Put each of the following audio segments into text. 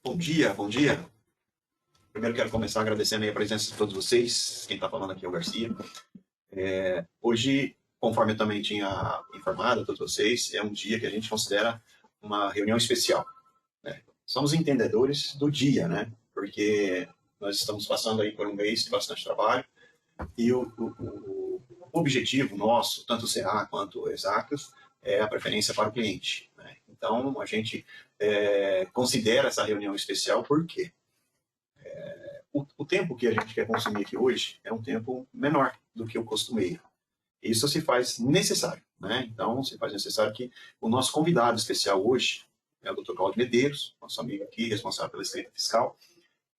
Bom dia, bom dia. Primeiro quero começar agradecendo aí a presença de todos vocês. Quem está falando aqui é o Garcia. Hoje, conforme eu também tinha informado a todos vocês, é um dia que a gente considera uma reunião especial, né? Somos entendedores do dia, né? Porque nós estamos passando aí por um mês de bastante trabalho e o objetivo nosso, tanto o CA quanto o Exactus, é a preferência para o cliente, né? Então, a gente considera essa reunião especial por quê? O tempo que a gente quer consumir aqui hoje é um tempo menor do que o costumeiro. Isso se faz necessário, né? Então, se faz necessário que o nosso convidado especial hoje é o Dr. Cláudio Medeiros, nosso amigo aqui, responsável pela escrita fiscal,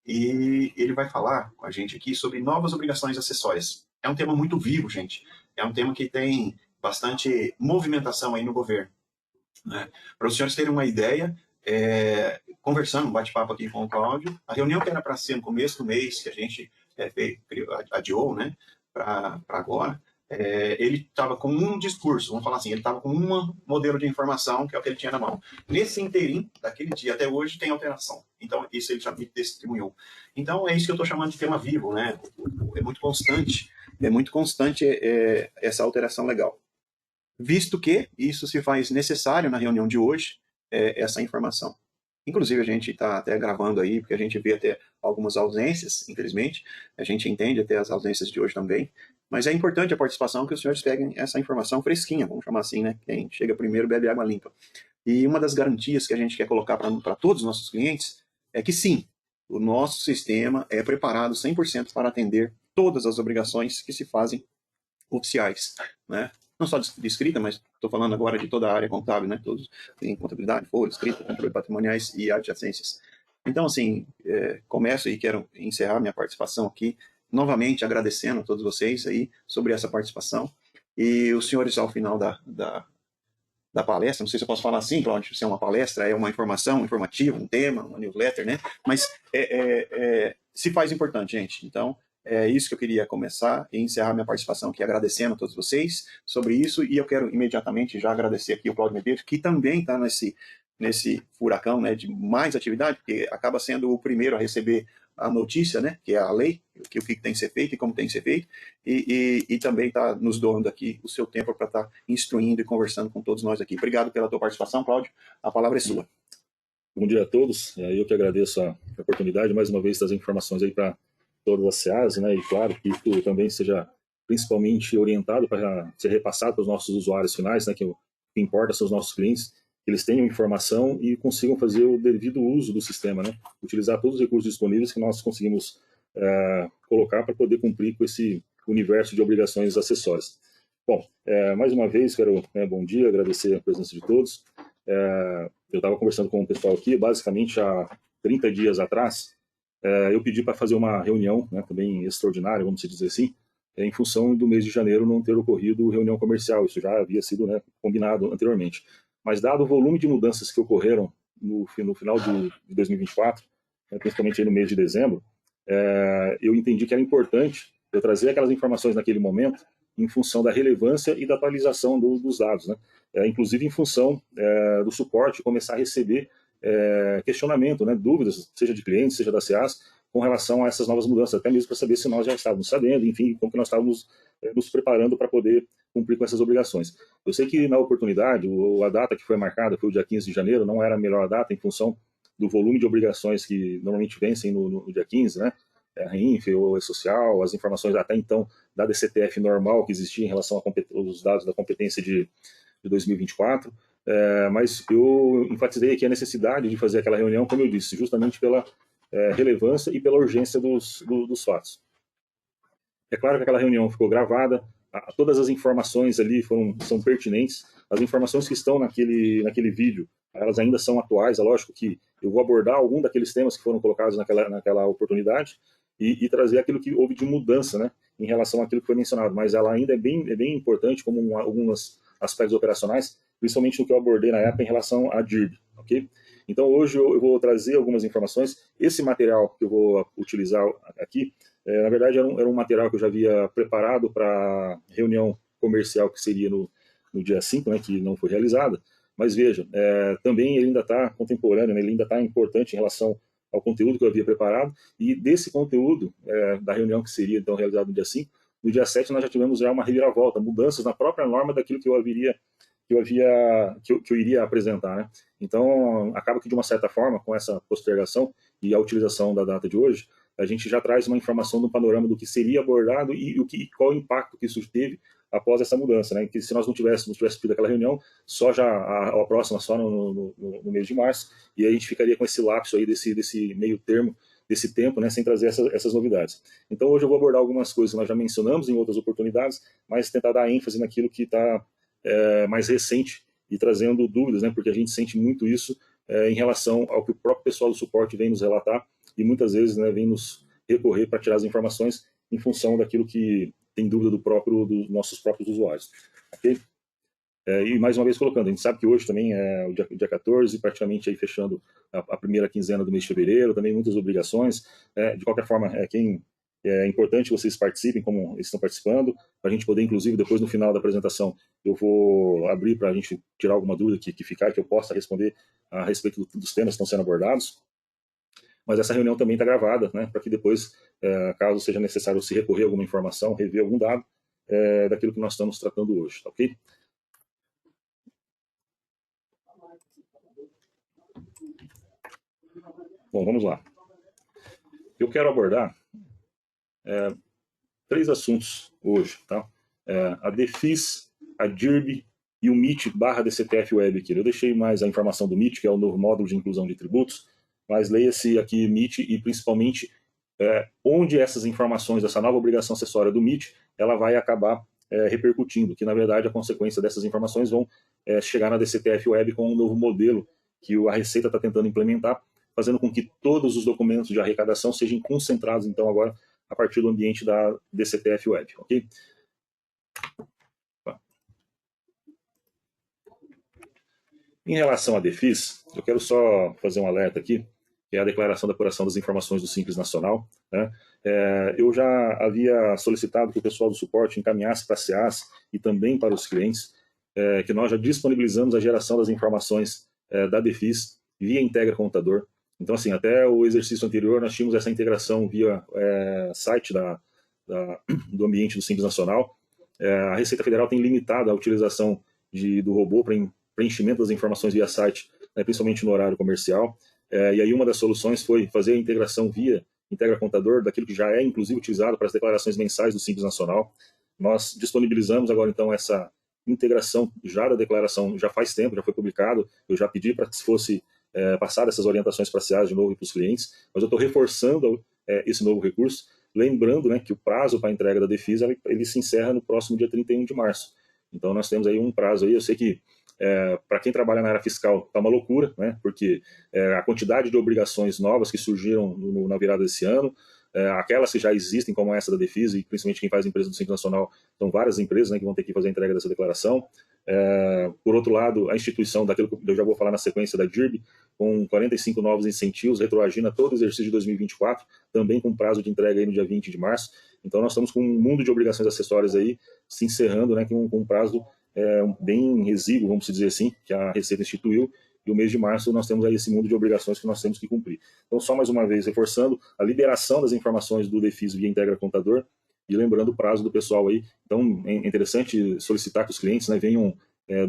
e ele vai falar com a gente aqui sobre novas obrigações acessórias. É um tema muito vivo, gente. É um tema que tem bastante movimentação aí no governo, né? Para os senhores terem uma ideia, conversando, um bate-papo aqui com o Cláudio, a reunião que era para ser no começo do mês, que a gente adiou, né, para agora, ele estava com um discurso, vamos falar assim, ele estava com um modelo de informação, que é o que ele tinha na mão. Nesse interim, daquele dia até hoje, tem alteração. Então, isso ele já me testemunhou. Então, é isso que eu estou chamando de tema vivo, né? É muito constante essa alteração legal. Visto que isso se faz necessário na reunião de hoje, essa informação. Inclusive, a gente está até gravando aí, porque a gente vê até algumas ausências, infelizmente. A gente entende até as ausências de hoje também. Mas é importante a participação, que os senhores peguem essa informação fresquinha, vamos chamar assim, né? Quem chega primeiro bebe água limpa. E uma das garantias que a gente quer colocar para todos os nossos clientes é que sim, o nosso sistema é preparado 100% para atender todas as obrigações que se fazem oficiais, né? Não só de escrita, mas estou falando agora de toda a área contábil, né? Todos em contabilidade, folha, escrita, controle patrimoniais e adjacências. Então, assim, começo e quero encerrar minha participação aqui, novamente agradecendo a todos vocês aí sobre essa participação. E os senhores, ao final da palestra, não sei se eu posso falar assim, Cláudio, se é uma palestra, é uma informação, um informativo, um tema, uma newsletter, né? Mas se faz importante, gente. Então, é isso que eu queria começar e encerrar minha participação aqui, agradecendo a todos vocês sobre isso, e eu quero imediatamente já agradecer aqui o Cláudio Medeiros, que também está nesse furacão, né, de mais atividade, porque acaba sendo o primeiro a receber a notícia, né, que é a lei, o que tem que ser feito e como tem que ser feito, e também está nos doando aqui o seu tempo para estar instruindo e conversando com todos nós aqui. Obrigado pela tua participação, Cláudio, a palavra é sua. Bom dia a todos, eu que agradeço a oportunidade, mais uma vez, de trazer informações aí para todas as CEAs, né, e claro que isso também seja principalmente orientado para ser repassado para os nossos usuários finais, né, que o que importa são os nossos clientes, que eles tenham informação e consigam fazer o devido uso do sistema, né, utilizar todos os recursos disponíveis que nós conseguimos colocar para poder cumprir com esse universo de obrigações acessórias. Bom, mais uma vez quero, bom dia, agradecer a presença de todos. Eu estava conversando com o pessoal aqui, basicamente há 30 dias atrás, eu pedi para fazer uma reunião, né, também extraordinária, vamos dizer assim, em função do mês de janeiro não ter ocorrido reunião comercial. Isso já havia sido, né, combinado anteriormente. Mas dado o volume de mudanças que ocorreram no final de 2024, né, principalmente aí no mês de dezembro, eu entendi que era importante eu trazer aquelas informações naquele momento em função da relevância e da atualização dos dados, né? Inclusive em função do suporte, começar a receber questionamento, né, dúvidas, seja de clientes, seja da CEAS, com relação a essas novas mudanças, até mesmo para saber se nós já estávamos sabendo, enfim, como que nós estávamos nos preparando para poder cumprir com essas obrigações. Eu sei que na oportunidade, a data que foi marcada foi o dia 15 de janeiro, não era a melhor data em função do volume de obrigações que normalmente vencem no dia 15, né? A RINF, o E-Social, as informações até então da DCTF normal que existia em relação aos dados da competência de 2024, mas eu enfatizei aqui a necessidade de fazer aquela reunião, como eu disse, justamente pela relevância e pela urgência dos fatos. É claro que aquela reunião ficou gravada, todas as informações ali são pertinentes, as informações que estão naquele vídeo, elas ainda são atuais. É lógico que eu vou abordar algum daqueles temas que foram colocados naquela oportunidade e trazer aquilo que houve de mudança, né, em relação àquilo que foi mencionado, mas ela ainda é bem importante como alguns aspectos operacionais, principalmente no que eu abordei na época em relação à DIRB, ok? Então hoje eu vou trazer algumas informações. Esse material que eu vou utilizar aqui, na verdade era um material que eu já havia preparado para reunião comercial que seria no dia 5, né, que não foi realizada, mas veja, também ele ainda está contemporâneo, né, ele ainda está importante em relação ao conteúdo que eu havia preparado, e desse conteúdo, da reunião que seria então realizada no dia 5, no dia 7 nós já tivemos uma reviravolta, mudanças na própria norma daquilo que eu iria apresentar, né? Então, acaba que de uma certa forma, com essa postergação e a utilização da data de hoje, a gente já traz uma informação do panorama do que seria abordado e qual o impacto que isso teve após essa mudança, né? Que se nós não tivéssemos tido aquela reunião, só já a próxima só no mês de março, e aí a gente ficaria com esse lapso aí desse meio termo, desse tempo, né, sem trazer essas novidades. Então hoje eu vou abordar algumas coisas que nós já mencionamos em outras oportunidades, mas tentar dar ênfase naquilo que está mais recente e trazendo dúvidas, né, porque a gente sente muito isso em relação ao que o próprio pessoal do suporte vem nos relatar e muitas vezes, né, vem nos recorrer para tirar as informações em função daquilo que tem dúvida dos nossos próprios usuários. Ok? E mais uma vez colocando, a gente sabe que hoje também é o dia 14, praticamente aí fechando a primeira quinzena do mês de fevereiro, também muitas obrigações. De qualquer forma, é importante que vocês participem, como estão participando, para a gente poder, inclusive, depois no final da apresentação, eu vou abrir para a gente tirar alguma dúvida que ficar, que eu possa responder a respeito dos temas que estão sendo abordados. Mas essa reunião também está gravada, né, para que depois, caso seja necessário se recorrer a alguma informação, rever algum dado daquilo que nós estamos tratando hoje, tá ok? Bom, vamos lá. Eu quero abordar 3 assuntos hoje, tá? A DEFIS, a DIRB e o MIT/DCTF Web aqui. Eu deixei mais a informação do MIT, que é o novo módulo de inclusão de tributos, mas leia-se aqui MIT e principalmente onde essas informações, essa nova obrigação acessória do MIT, ela vai acabar repercutindo, que na verdade a consequência dessas informações vão chegar na DCTF Web com um novo modelo que a Receita está tentando implementar, fazendo com que todos os documentos de arrecadação sejam concentrados, então, agora, a partir do ambiente da DCTF Web, ok? Em relação à DEFIS, eu quero só fazer um alerta aqui, que é a declaração da apuração das informações do Simples Nacional, né? Eu já havia solicitado que o pessoal do suporte encaminhasse para a SEAS e também para os clientes, que nós já disponibilizamos a geração das informações da DEFIS via Integra Contador. Então, assim, até o exercício anterior nós tínhamos essa integração via site do ambiente do Simples Nacional. A Receita Federal tem limitado a utilização do robô para preenchimento das informações via site, né, principalmente no horário comercial. E aí uma das soluções foi fazer a integração via Integra Contador, daquilo que já é inclusive utilizado para as declarações mensais do Simples Nacional. Nós disponibilizamos agora então essa integração já da declaração, já faz tempo, já foi publicado, eu já pedi para que se fosse passar essas orientações para a SEAS de novo e para os clientes, mas eu estou reforçando esse novo recurso, lembrando, né, que o prazo para a entrega da DEFIS ele se encerra no próximo dia 31 de março. Então nós temos aí um prazo aí, eu sei que para quem trabalha na área fiscal está uma loucura, né, porque a quantidade de obrigações novas que surgiram na virada desse ano, aquelas que já existem, como essa da DEFIS, e principalmente quem faz empresa do Simples Nacional, são várias empresas, né, que vão ter que fazer a entrega dessa declaração. Por outro lado, a instituição, daquilo que eu já vou falar na sequência da DIRB, com 45 novos incentivos, retroagindo a todo o exercício de 2024, também com prazo de entrega aí no dia 20 de março. Então nós estamos com um mundo de obrigações acessórias aí, se encerrando, né, com um prazo bem exíguo, vamos dizer assim, que a Receita instituiu, e o mês de março nós temos aí esse mundo de obrigações que nós temos que cumprir. Então, só mais uma vez, reforçando a liberação das informações do DEFIS via Integra Contador, e lembrando o prazo do pessoal aí. Então, é interessante solicitar que os clientes, né, venham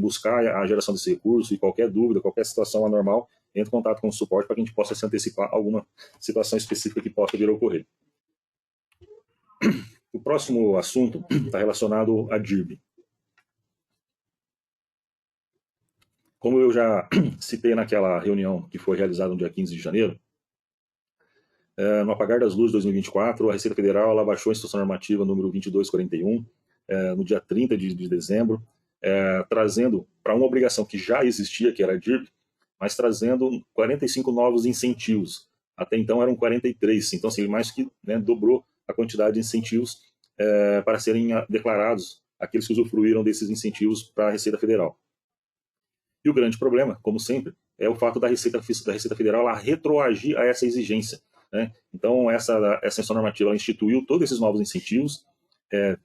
buscar a geração desse recurso, e qualquer dúvida, qualquer situação anormal, entre em contato com o suporte para que a gente possa se antecipar a alguma situação específica que possa vir a ocorrer. O próximo assunto está relacionado à DIRB. Como eu já citei naquela reunião que foi realizada no dia 15 de janeiro, no apagar das luzes de 2024, a Receita Federal ela baixou a Instrução Normativa número 2241, no dia 30 de dezembro, trazendo para uma obrigação que já existia, que era a DIRB, mas trazendo 45 novos incentivos. Até então eram 43, então assim, mais que, né, dobrou a quantidade de incentivos para serem declarados aqueles que usufruíram desses incentivos para a Receita Federal. E o grande problema, como sempre, é o fato da Receita Federal ela retroagir a essa exigência, né? Então, essa instrução normativa ela instituiu todos esses novos incentivos,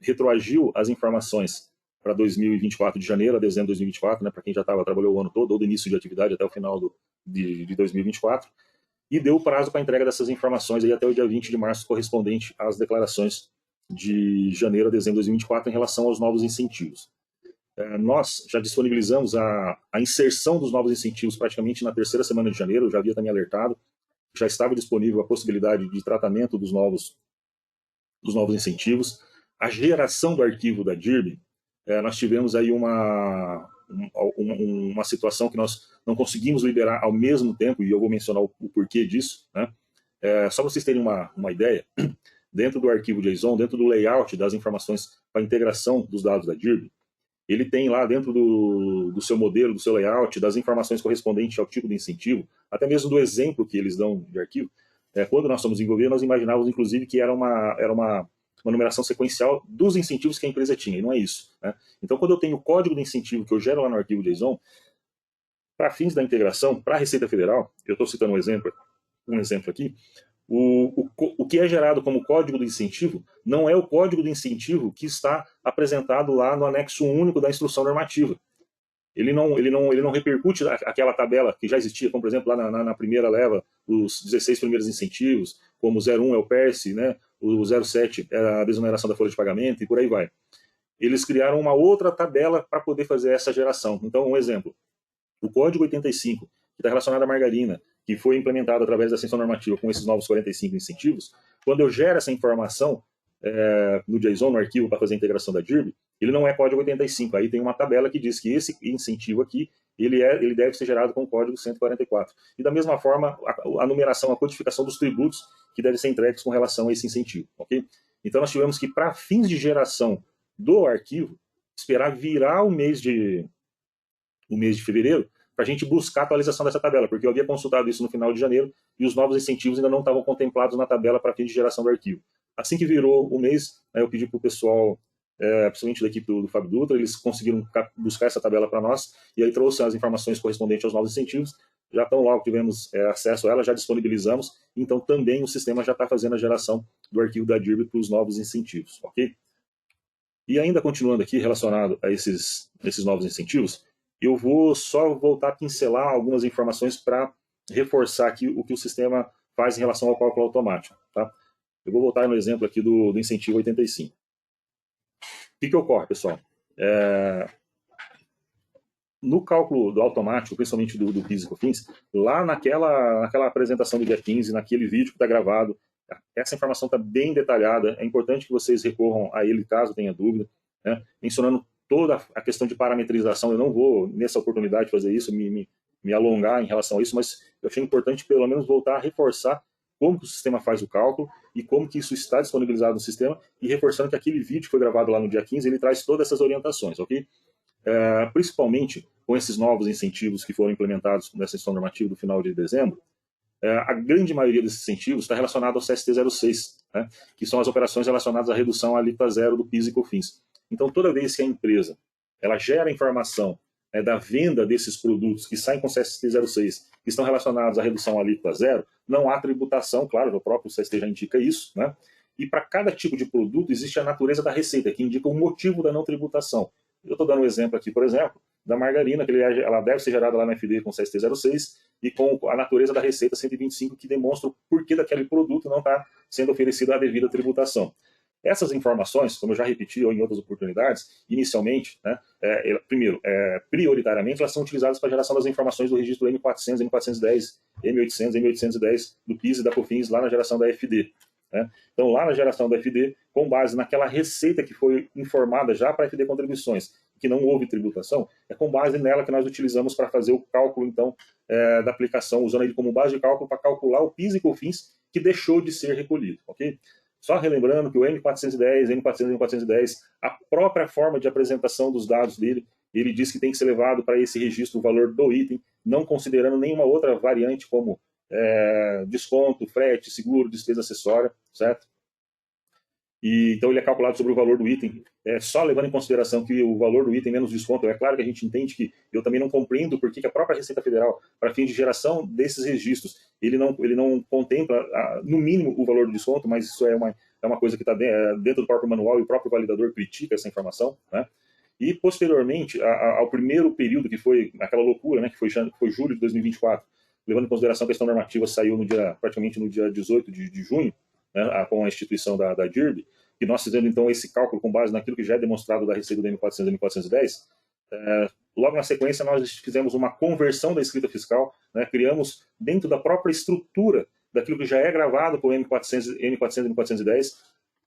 retroagiu as informações para 2024, de janeiro a dezembro de 2024, né, para quem já trabalhou o ano todo, ou do início de atividade até o final de 2024, e deu o prazo para a entrega dessas informações aí até o dia 20 de março, correspondente às declarações de janeiro a dezembro de 2024 em relação aos novos incentivos. Nós já disponibilizamos a inserção dos novos incentivos praticamente na terceira semana de janeiro, eu já havia também alertado, já estava disponível a possibilidade de tratamento dos novos incentivos. A geração do arquivo da DIRB, nós tivemos aí uma situação que nós não conseguimos liberar ao mesmo tempo, e eu vou mencionar o porquê disso, né? Só para vocês terem uma ideia, dentro do arquivo JSON, dentro do layout das informações para integração dos dados da DIRB, ele tem lá dentro do seu modelo, do seu layout, das informações correspondentes ao tipo de incentivo, até mesmo do exemplo que eles dão de arquivo. Quando nós estamos em governo, nós imaginávamos, inclusive, que era uma numeração sequencial dos incentivos que a empresa tinha, e não é isso, né? Então, quando eu tenho o código de incentivo que eu gero lá no arquivo JSON, para fins da integração, para a Receita Federal, eu estou citando um exemplo aqui, o que é gerado como código do incentivo não é o código do incentivo que está apresentado lá no anexo único da instrução normativa. Ele não repercute aquela tabela que já existia, como por exemplo lá na primeira leva, os 16 primeiros incentivos, como o 01 é o PERSE, né? O 07 é a desoneração da folha de pagamento e por aí vai. Eles criaram uma outra tabela para poder fazer essa geração. Então, um exemplo, o código 85, que está relacionado à margarina, que foi implementado através da extensão normativa com esses novos 45 incentivos, quando eu gero essa informação no JSON, no arquivo para fazer a integração da DIRB, ele não é código 85. Aí tem uma tabela que diz que esse incentivo aqui, ele deve ser gerado com o código 144. E da mesma forma, a numeração, a codificação dos tributos que devem ser entregues com relação a esse incentivo. Okay? Então nós tivemos que, para fins de geração do arquivo, esperar virar o mês de fevereiro para a gente buscar a atualização dessa tabela, porque eu havia consultado isso no final de janeiro e os novos incentivos ainda não estavam contemplados na tabela para fins de geração do arquivo. Assim que virou o mês, eu pedi para o pessoal, principalmente da equipe do Fábio Dutra, eles conseguiram buscar essa tabela para nós, e aí trouxe as informações correspondentes aos novos incentivos, já estão logo tivemos acesso a ela, já disponibilizamos, então também o sistema já está fazendo a geração do arquivo da DIRB para os novos incentivos, ok? E ainda continuando aqui, relacionado a esses novos incentivos, eu vou só voltar a pincelar algumas informações para reforçar aqui o que o sistema faz em relação ao cálculo automático, tá? Eu vou voltar no exemplo aqui do incentivo 85. O que ocorre, pessoal? No cálculo do automático, principalmente do PIS e COFINS, lá naquela apresentação do dia 15, naquele vídeo que está gravado, essa informação está bem detalhada, é importante que vocês recorram a ele caso tenha dúvida, né? Mencionando toda a questão de parametrização. Eu não vou, nessa oportunidade, fazer isso, me alongar em relação a isso, mas eu achei importante pelo menos voltar a reforçar como que o sistema faz o cálculo e como que isso está disponibilizado no sistema, e reforçando que aquele vídeo que foi gravado lá no dia 15, ele traz todas essas orientações, ok? Principalmente com esses novos incentivos que foram implementados nessa extensão normativa do final de dezembro, a grande maioria desses incentivos está relacionado ao CST06, né, que são as operações relacionadas à redução à alíquota zero do PIS e COFINS. Então, toda vez que a empresa ela gera informação da venda desses produtos que saem com CST06, que estão relacionados à redução à alíquota zero, não há tributação, claro, o próprio CST já indica isso, né? E para cada tipo de produto existe a natureza da receita, que indica o motivo da não tributação. Eu estou dando um exemplo aqui, por exemplo, da margarina, que ela deve ser gerada lá na FD com CST06 e com a natureza da receita 125, que demonstra o porquê daquele produto não está sendo oferecido a devida tributação. Essas informações, como eu já repeti em outras oportunidades, inicialmente, né, primeiro, prioritariamente, elas são utilizadas para a geração das informações do registro M400, M410, M800, M810 do PIS e da COFINS lá na geração da FD. Né? Então, lá na geração da FD, com base naquela receita que foi informada já para a FD Contribuições, que não houve tributação, é com base nela que nós utilizamos para fazer o cálculo, então, da aplicação, usando ele como base de cálculo para calcular o PIS e COFINS que deixou de ser recolhido, ok? Só relembrando que o M410, M400, M410, a própria forma de apresentação dos dados dele, ele diz que tem que ser levado para esse registro o valor do item, não considerando nenhuma outra variante como desconto, frete, seguro, despesa acessória, certo? E, então ele é calculado sobre o valor do item, só levando em consideração que o valor do item menos desconto, é claro que a gente entende que eu também não compreendo por que a própria Receita Federal, para fim de geração desses registros, ele não contempla, no mínimo, o valor do desconto, mas isso é uma coisa que está dentro do próprio manual e o próprio validador critica essa informação, né? E, posteriormente, ao primeiro período, que foi aquela loucura, né, que foi julho de 2024, levando em consideração que a questão normativa saiu praticamente no dia 18 de junho, né, com a instituição da DIRB, e nós fizemos então esse cálculo com base naquilo que já é demonstrado da receita do M400 e M410. Logo na sequência, nós fizemos uma conversão da escrita fiscal, né, criamos dentro da própria estrutura daquilo que já é gravado com o M400 e M410,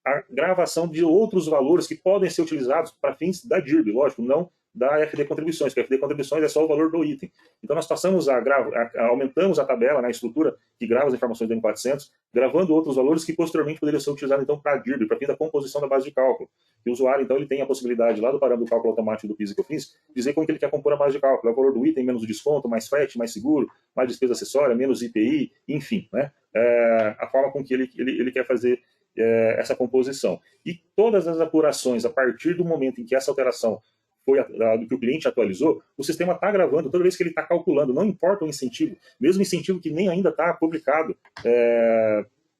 a gravação de outros valores que podem ser utilizados para fins da DIRB, lógico, não da FD Contribuições, porque a FD Contribuições é só o valor do item. Então nós passamos aumentamos a tabela, a estrutura que grava as informações do M400, gravando outros valores que posteriormente poderiam ser utilizados então para a DIRB, para fim da composição da base de cálculo. E o usuário então ele tem a possibilidade lá do parâmetro do cálculo automático do PIS e COFINS dizer como que ele quer compor a base de cálculo, é o valor do item menos o desconto, mais frete, mais seguro, mais despesa acessória, menos IPI, enfim, né? A forma com que ele quer fazer essa composição. E todas as apurações, a partir do momento em que essa alteração foi que o cliente atualizou, o sistema está gravando toda vez que ele está calculando, não importa o incentivo, mesmo incentivo que nem ainda está publicado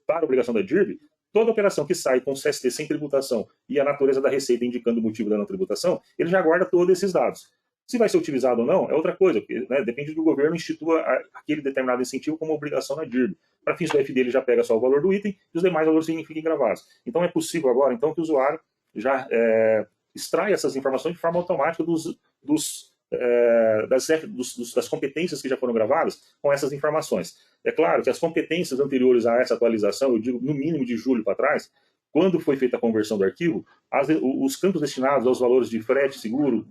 para a obrigação da DIRB, toda operação que sai com CST sem tributação e a natureza da receita indicando o motivo da não tributação, ele já guarda todos esses dados. Se vai ser utilizado ou não, é outra coisa, porque, né, depende do governo institua aquele determinado incentivo como obrigação na DIRB. Para fins do FD, ele já pega só o valor do item e os demais valores fiquem gravados. Então é possível agora então, que o usuário já extrai essas informações de forma automática das competências que já foram gravadas com essas informações. É claro que as competências anteriores a essa atualização, eu digo no mínimo de julho para trás, quando foi feita a conversão do arquivo, os campos destinados aos valores de frete, seguro,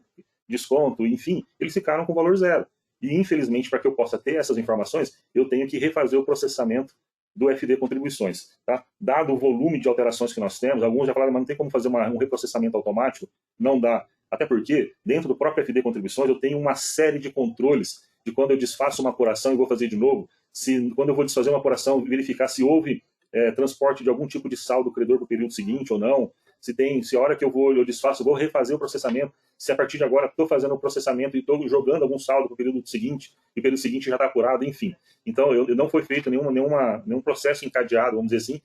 desconto, enfim, eles ficaram com valor zero. E, infelizmente, para que eu possa ter essas informações, eu tenho que refazer o processamento do FD Contribuições. Tá? Dado o volume de alterações que nós temos, alguns já falaram, mas não tem como fazer um reprocessamento automático, não dá. Até porque, dentro do próprio FD Contribuições, eu tenho uma série de controles de quando eu desfaço uma apuração e vou fazer de novo, quando eu vou desfazer uma apuração, verificar se houve transporte de algum tipo de saldo credor para o período seguinte ou não, se a hora que eu desfaço, vou refazer o processamento, se a partir de agora estou fazendo o processamento e estou jogando algum saldo para o período seguinte, e o período seguinte já está apurado, enfim. Então, não foi feito nenhum processo encadeado, vamos dizer assim,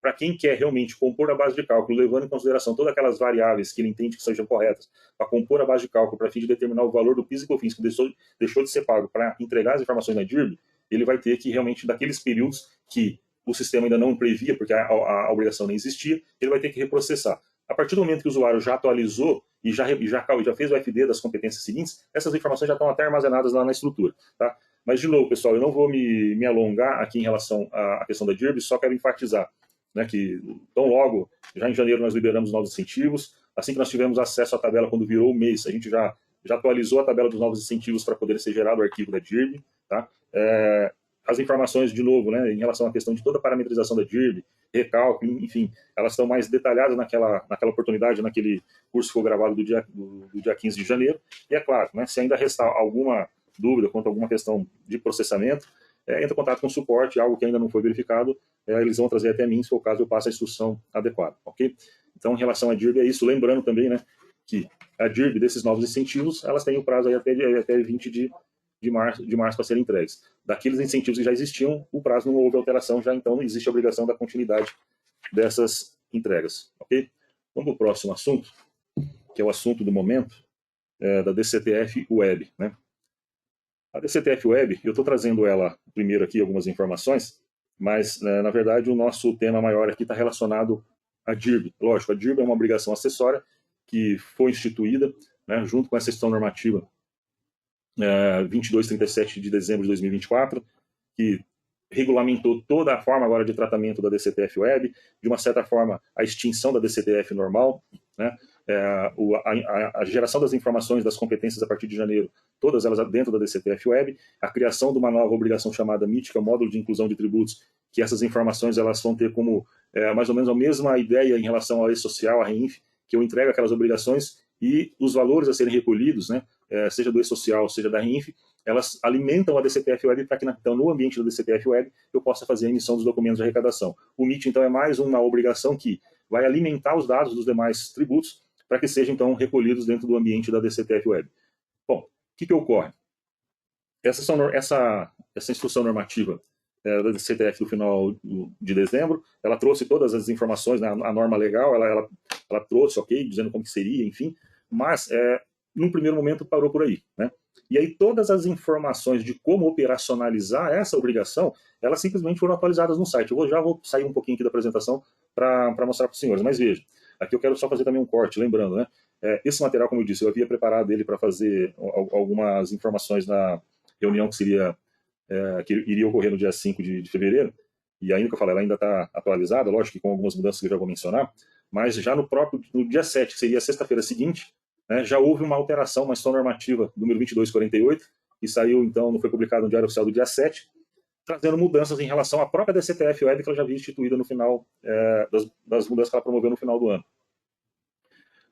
para quem quer realmente compor a base de cálculo, levando em consideração todas aquelas variáveis que ele entende que sejam corretas, para compor a base de cálculo, para fim de determinar o valor do PIS e COFINS que deixou de ser pago para entregar as informações na DIRB, ele vai ter que realmente, daqueles períodos que o sistema ainda não previa, porque a obrigação nem existia, ele vai ter que reprocessar. A partir do momento que o usuário já atualizou e já fez o FD das competências seguintes, essas informações já estão até armazenadas lá na estrutura. Tá? Mas, de novo, pessoal, eu não vou me alongar aqui em relação à questão da DIRB, só quero enfatizar, né, que tão logo, já em janeiro, nós liberamos novos incentivos. Assim que nós tivemos acesso à tabela quando virou o mês, a gente já atualizou a tabela dos novos incentivos para poder ser gerado o arquivo da DIRB. Tá? As informações, de novo, né, em relação à questão de toda a parametrização da DIRB, recálculo, enfim, elas estão mais detalhadas naquela oportunidade, naquele curso que foi gravado do dia 15 de janeiro. E é claro, né, se ainda restar alguma dúvida quanto a alguma questão de processamento, entra em contato com o suporte, algo que ainda não foi verificado, eles vão trazer até mim, se for o caso, eu passo a instrução adequada, ok? Então, em relação à DIRB, é isso. Lembrando também, né, que a DIRB desses novos incentivos, elas têm o prazo aí até 20 de março para serem entregues. Daqueles incentivos que já existiam, o prazo não houve alteração, já então existe a obrigação da continuidade dessas entregas, ok? Vamos para o próximo assunto, que é o assunto do momento, da DCTF Web, né? A DCTF Web, eu estou trazendo ela primeiro aqui, algumas informações, mas, na verdade, o nosso tema maior aqui está relacionado à DIRB. Lógico, a DIRB é uma obrigação acessória que foi instituída, né, junto com essa questão normativa 2237 de dezembro de 2024, que regulamentou toda a forma agora de tratamento da DCTF Web, de uma certa forma a extinção da DCTF normal, né? A geração das informações das competências a partir de janeiro, todas elas dentro da DCTF Web, a criação de uma nova obrigação chamada MIT, que é o Módulo de Inclusão de Tributos, que essas informações elas vão ter como mais ou menos a mesma ideia em relação ao E-Social, a REINF, que eu entrego aquelas obrigações e os valores a serem recolhidos, né, seja do E-Social, seja da REINF, elas alimentam a DCTF Web para que, então, no ambiente da DCTF Web, eu possa fazer a emissão dos documentos de arrecadação. O MIT, então, é mais uma obrigação que vai alimentar os dados dos demais tributos para que sejam, então, recolhidos dentro do ambiente da DCTF Web. Bom, o que ocorre? Essa instrução normativa da DCTF do final de dezembro, ela trouxe todas as informações, né, a norma legal, ela trouxe, ok, dizendo como que seria, enfim, mas, num primeiro momento, parou por aí, né? E aí todas as informações de como operacionalizar essa obrigação, elas simplesmente foram atualizadas no site. Já vou sair um pouquinho aqui da apresentação para mostrar para os senhores, mas veja, aqui eu quero só fazer também um corte, lembrando, né? Esse material, como eu disse, eu havia preparado ele para fazer algumas informações na reunião que iria ocorrer no dia 5 de fevereiro, e ainda que eu falei, ela ainda está atualizada, lógico que com algumas mudanças que eu já vou mencionar, mas já no dia 7, que seria a sexta-feira seguinte, né, já houve uma alteração, uma instrução normativa número 2248, que saiu, então, não foi publicado no Diário Oficial do dia 7, trazendo mudanças em relação à própria DCTF Web, que ela já havia instituída no final, das mudanças que ela promoveu no final do ano.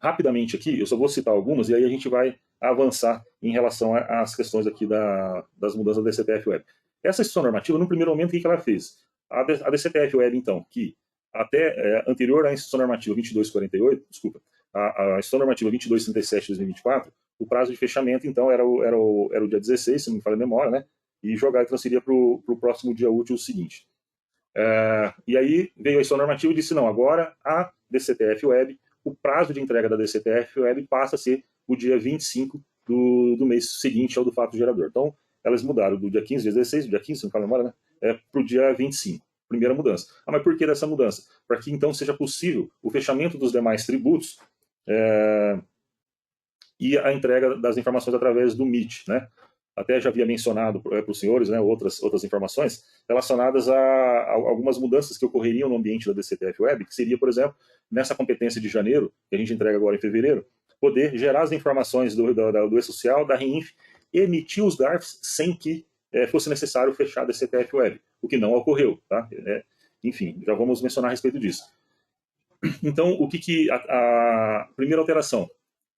Rapidamente aqui, eu só vou citar algumas, e aí a gente vai avançar em relação às questões aqui das mudanças da DCTF Web. Essa instrução normativa, no primeiro momento, o que ela fez? A DCTF Web, então, que até anterior à instrução normativa 2248, desculpa, a instrução normativa 2237 de 2024, o prazo de fechamento, então, era o dia 16, se não me falha a memória, né? E jogar e transferir para o próximo dia útil seguinte. E aí veio a instrução normativa e disse, não, agora a DCTF Web, o prazo de entrega da DCTF Web passa a ser o dia 25 do mês seguinte ao do fato gerador. Então, elas mudaram do dia 15, dia 16, do dia 15, se não me falha a memória, né? Para o dia 25. Primeira mudança. Mas por que dessa mudança? Para que então seja possível o fechamento dos demais tributos e a entrega das informações através do MIT, né? Até já havia mencionado para os senhores, né, outras informações relacionadas a algumas mudanças que ocorreriam no ambiente da DCTF Web, que seria, por exemplo, nessa competência de janeiro, que a gente entrega agora em fevereiro, poder gerar as informações do E-Social, da REINF, emitir os DARFs sem que fosse necessário fechar a DCTF Web, o que não ocorreu, tá? Enfim, já vamos mencionar a respeito disso. Então, a primeira alteração,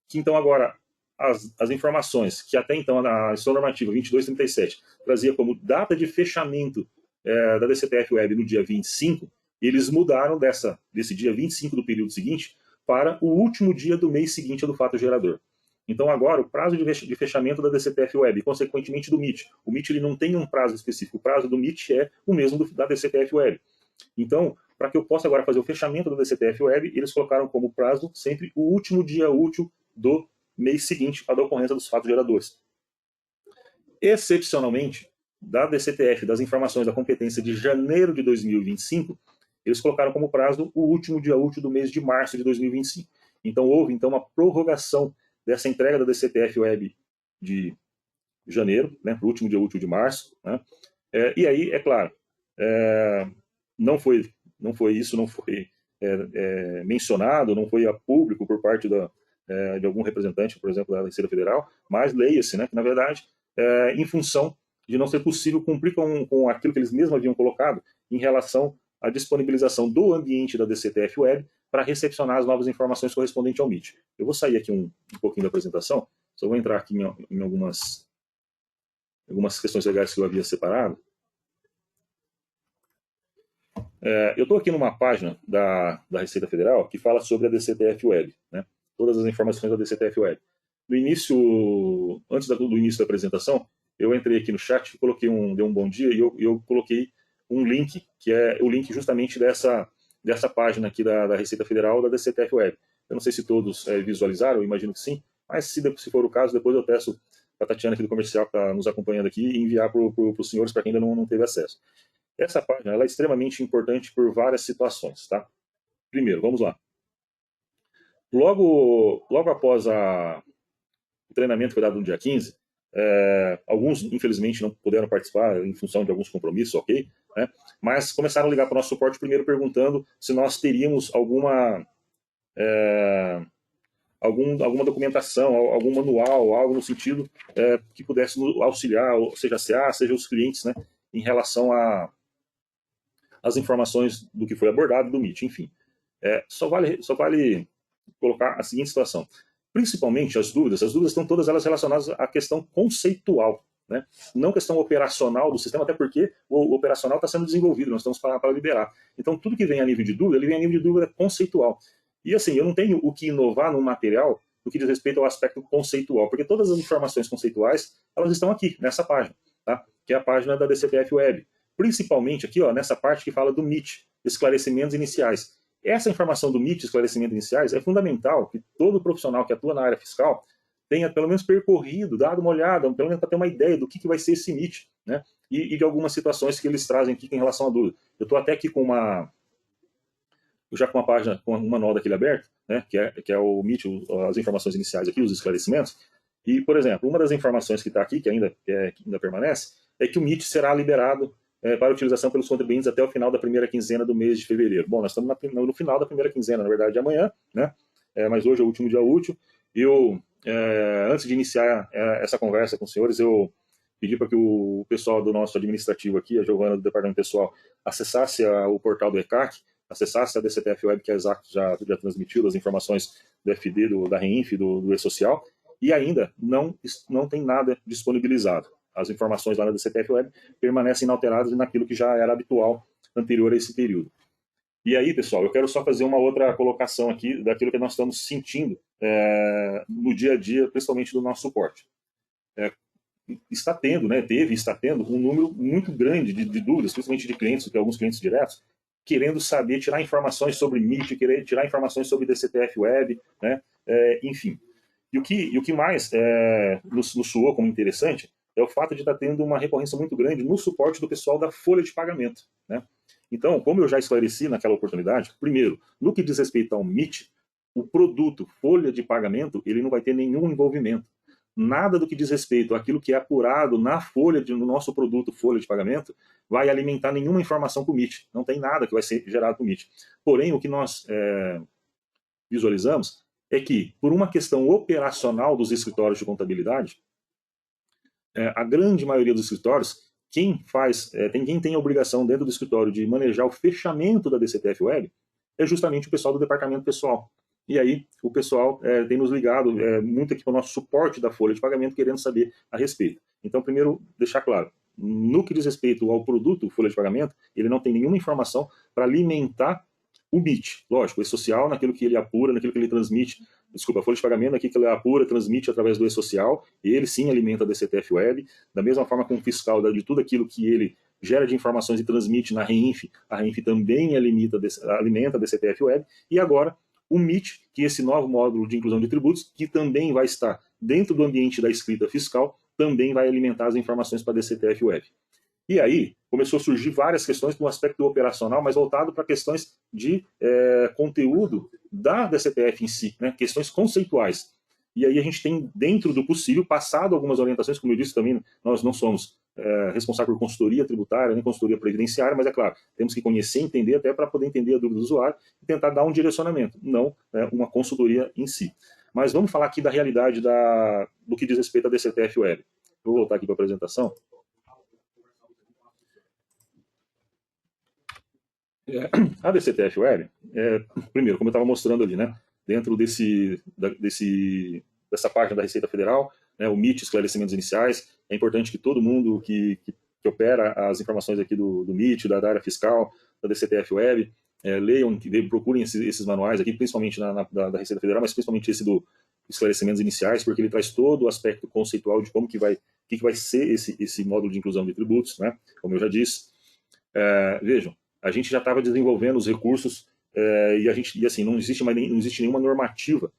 que então agora as informações que até então a instrução normativa 2237 trazia como data de fechamento da DCTF Web no dia 25, eles mudaram desse dia 25 do período seguinte para o último dia do mês seguinte ao do fato gerador. Então agora o prazo de fechamento da DCTF Web, consequentemente do MIT. O MIT ele não tem um prazo específico, o prazo do MIT é o mesmo da DCTF Web. Então, para que eu possa agora fazer o fechamento da DCTF Web, eles colocaram como prazo sempre o último dia útil do mês seguinte à da ocorrência dos fatos geradores. Excepcionalmente, da DCTF, das informações da competência de janeiro de 2025, eles colocaram como prazo o último dia útil do mês de março de 2025. Então, houve uma prorrogação dessa entrega da DCTF Web de janeiro, né, para o último dia útil de março. Né? E aí, é claro, não foi mencionado, não foi a público por parte de algum representante, por exemplo, da Receita Federal, mas leia-se, né, que na verdade, em função de não ser possível cumprir com aquilo que eles mesmos haviam colocado em relação à disponibilização do ambiente da DCTF Web para recepcionar as novas informações correspondentes ao MIT. Eu vou sair aqui um pouquinho da apresentação, só vou entrar aqui em algumas questões legais que eu havia separado. Eu estou aqui numa página da Receita Federal que fala sobre a DCTF Web, né? Todas as informações da DCTF Web. Antes do início da apresentação, eu entrei aqui no chat, dei um bom dia e eu coloquei um link, que é o link justamente dessa página aqui da Receita Federal, da DCTF Web. Eu não sei se todos visualizaram, eu imagino que sim, mas se for o caso, depois eu peço para a Tatiana aqui do comercial, que está nos acompanhando aqui, e enviar para os senhores, para quem ainda não teve acesso. Essa página ela é extremamente importante por várias situações, tá? Primeiro, vamos lá. Logo após o treinamento que foi dado no dia 15, alguns, infelizmente, não puderam participar em função de alguns compromissos, ok? Né? Mas começaram a ligar para o nosso suporte primeiro perguntando se nós teríamos alguma documentação, algum manual, algo no sentido que pudesse nos auxiliar, seja a CA, seja os clientes, né, em relação às informações do que foi abordado do MIT, enfim. Só vale colocar a seguinte situação. Principalmente as dúvidas estão todas elas relacionadas à questão conceitual, né? Não questão operacional do sistema, até porque o operacional está sendo desenvolvido, nós estamos para liberar. Então, tudo que vem a nível de dúvida, ele vem a nível de dúvida conceitual. E assim, eu não tenho o que inovar num material no que diz respeito ao aspecto conceitual, porque todas as informações conceituais, elas estão aqui, nessa página, tá? Que é a página da DCTF Web. Principalmente aqui, ó, nessa parte que fala do MIT, esclarecimentos iniciais. Essa informação do MIT, esclarecimentos iniciais, é fundamental que todo profissional que atua na área fiscal tenha pelo menos percorrido, dado uma olhada, pelo menos para ter uma ideia do que vai ser esse MIT, né? E de algumas situações que eles trazem aqui em relação à dúvida. Eu estou até aqui já com uma página, com um manual daquele aberto, né, que é o MIT, as informações iniciais aqui, os esclarecimentos. E, por exemplo, uma das informações que está aqui, que ainda permanece, é que o MIT será liberado para utilização pelos contribuintes até o final da primeira quinzena do mês de fevereiro. Bom, nós estamos no final da primeira quinzena, na verdade, amanhã, né? Mas hoje é o último dia útil. Antes de iniciar essa conversa com os senhores, eu pedi para que o pessoal do nosso administrativo aqui, a Giovana do Departamento Pessoal, acessasse o portal do ECAC, acessasse a DCTF Web, que a Exact já transmitiu as informações do FD, da REINF, do E-Social, e ainda não tem nada disponibilizado. As informações lá na DCTF Web permanecem inalteradas naquilo que já era habitual anterior a esse período. E aí, pessoal, eu quero só fazer uma outra colocação aqui daquilo que nós estamos sentindo no dia a dia, principalmente do nosso suporte. Está tendo um número muito grande de dúvidas, principalmente de clientes, que alguns clientes diretos, querendo saber, tirar informações sobre MIT, querer tirar informações sobre DCTF Web, né? Enfim. E o que mais nos soou como interessante é o fato de estar tendo uma recorrência muito grande no suporte do pessoal da folha de pagamento, né? Então, como eu já esclareci naquela oportunidade, primeiro, no que diz respeito ao MIT, o produto folha de pagamento, ele não vai ter nenhum envolvimento. Nada do que diz respeito àquilo que é apurado na folha, no nosso produto folha de pagamento, vai alimentar nenhuma informação para o MIT. Não tem nada que vai ser gerado para o MIT. Porém, o que nós visualizamos é que, por uma questão operacional dos escritórios de contabilidade, a grande maioria dos escritórios, quem tem a obrigação dentro do escritório de manejar o fechamento da DCTF Web é justamente o pessoal do departamento pessoal. E aí o pessoal tem nos ligado muito aqui para o nosso suporte da folha de pagamento, querendo saber a respeito. Então, primeiro, deixar claro, no que diz respeito ao produto folha de pagamento, ele não tem nenhuma informação para alimentar o MIT. Lógico, o E-Social naquilo que ele apura, naquilo que ele transmite, a folha de pagamento naquilo que ele apura, transmite através do E-Social, e ele sim alimenta a DCTF Web, da mesma forma com o fiscal, de tudo aquilo que ele gera de informações e transmite na REINF, a REINF também alimenta a DCTF Web, e agora o MIT, que é esse novo módulo de inclusão de tributos, que também vai estar dentro do ambiente da escrita fiscal, também vai alimentar as informações para a DCTF Web. E aí começou a surgir várias questões no aspecto operacional, mas voltado para questões de conteúdo da DCTF em si, né? Questões conceituais. E aí a gente tem, dentro do possível, passado algumas orientações, como eu disse também, nós não somos responsáveis por consultoria tributária, nem consultoria previdenciária, mas é claro, temos que conhecer, entender, até para poder entender a dúvida do usuário e tentar dar um direcionamento, não uma consultoria em si. Mas vamos falar aqui da realidade do que diz respeito à DCTF Web. Eu vou voltar aqui para a apresentação. A DCTF Web, primeiro, como eu estava mostrando ali, né, dentro dessa página da Receita Federal, né, o MIT, esclarecimentos iniciais, é importante que todo mundo que opera as informações aqui do MIT, da área fiscal, da DCTF Web, leiam, procurem esses manuais aqui, principalmente da Receita Federal, mas principalmente esse do esclarecimentos iniciais, porque ele traz todo o aspecto conceitual de como que vai ser esse módulo de inclusão de tributos, né, como eu já disse. Vejam, a gente já estava desenvolvendo os recursos e assim, não existe nenhuma normativa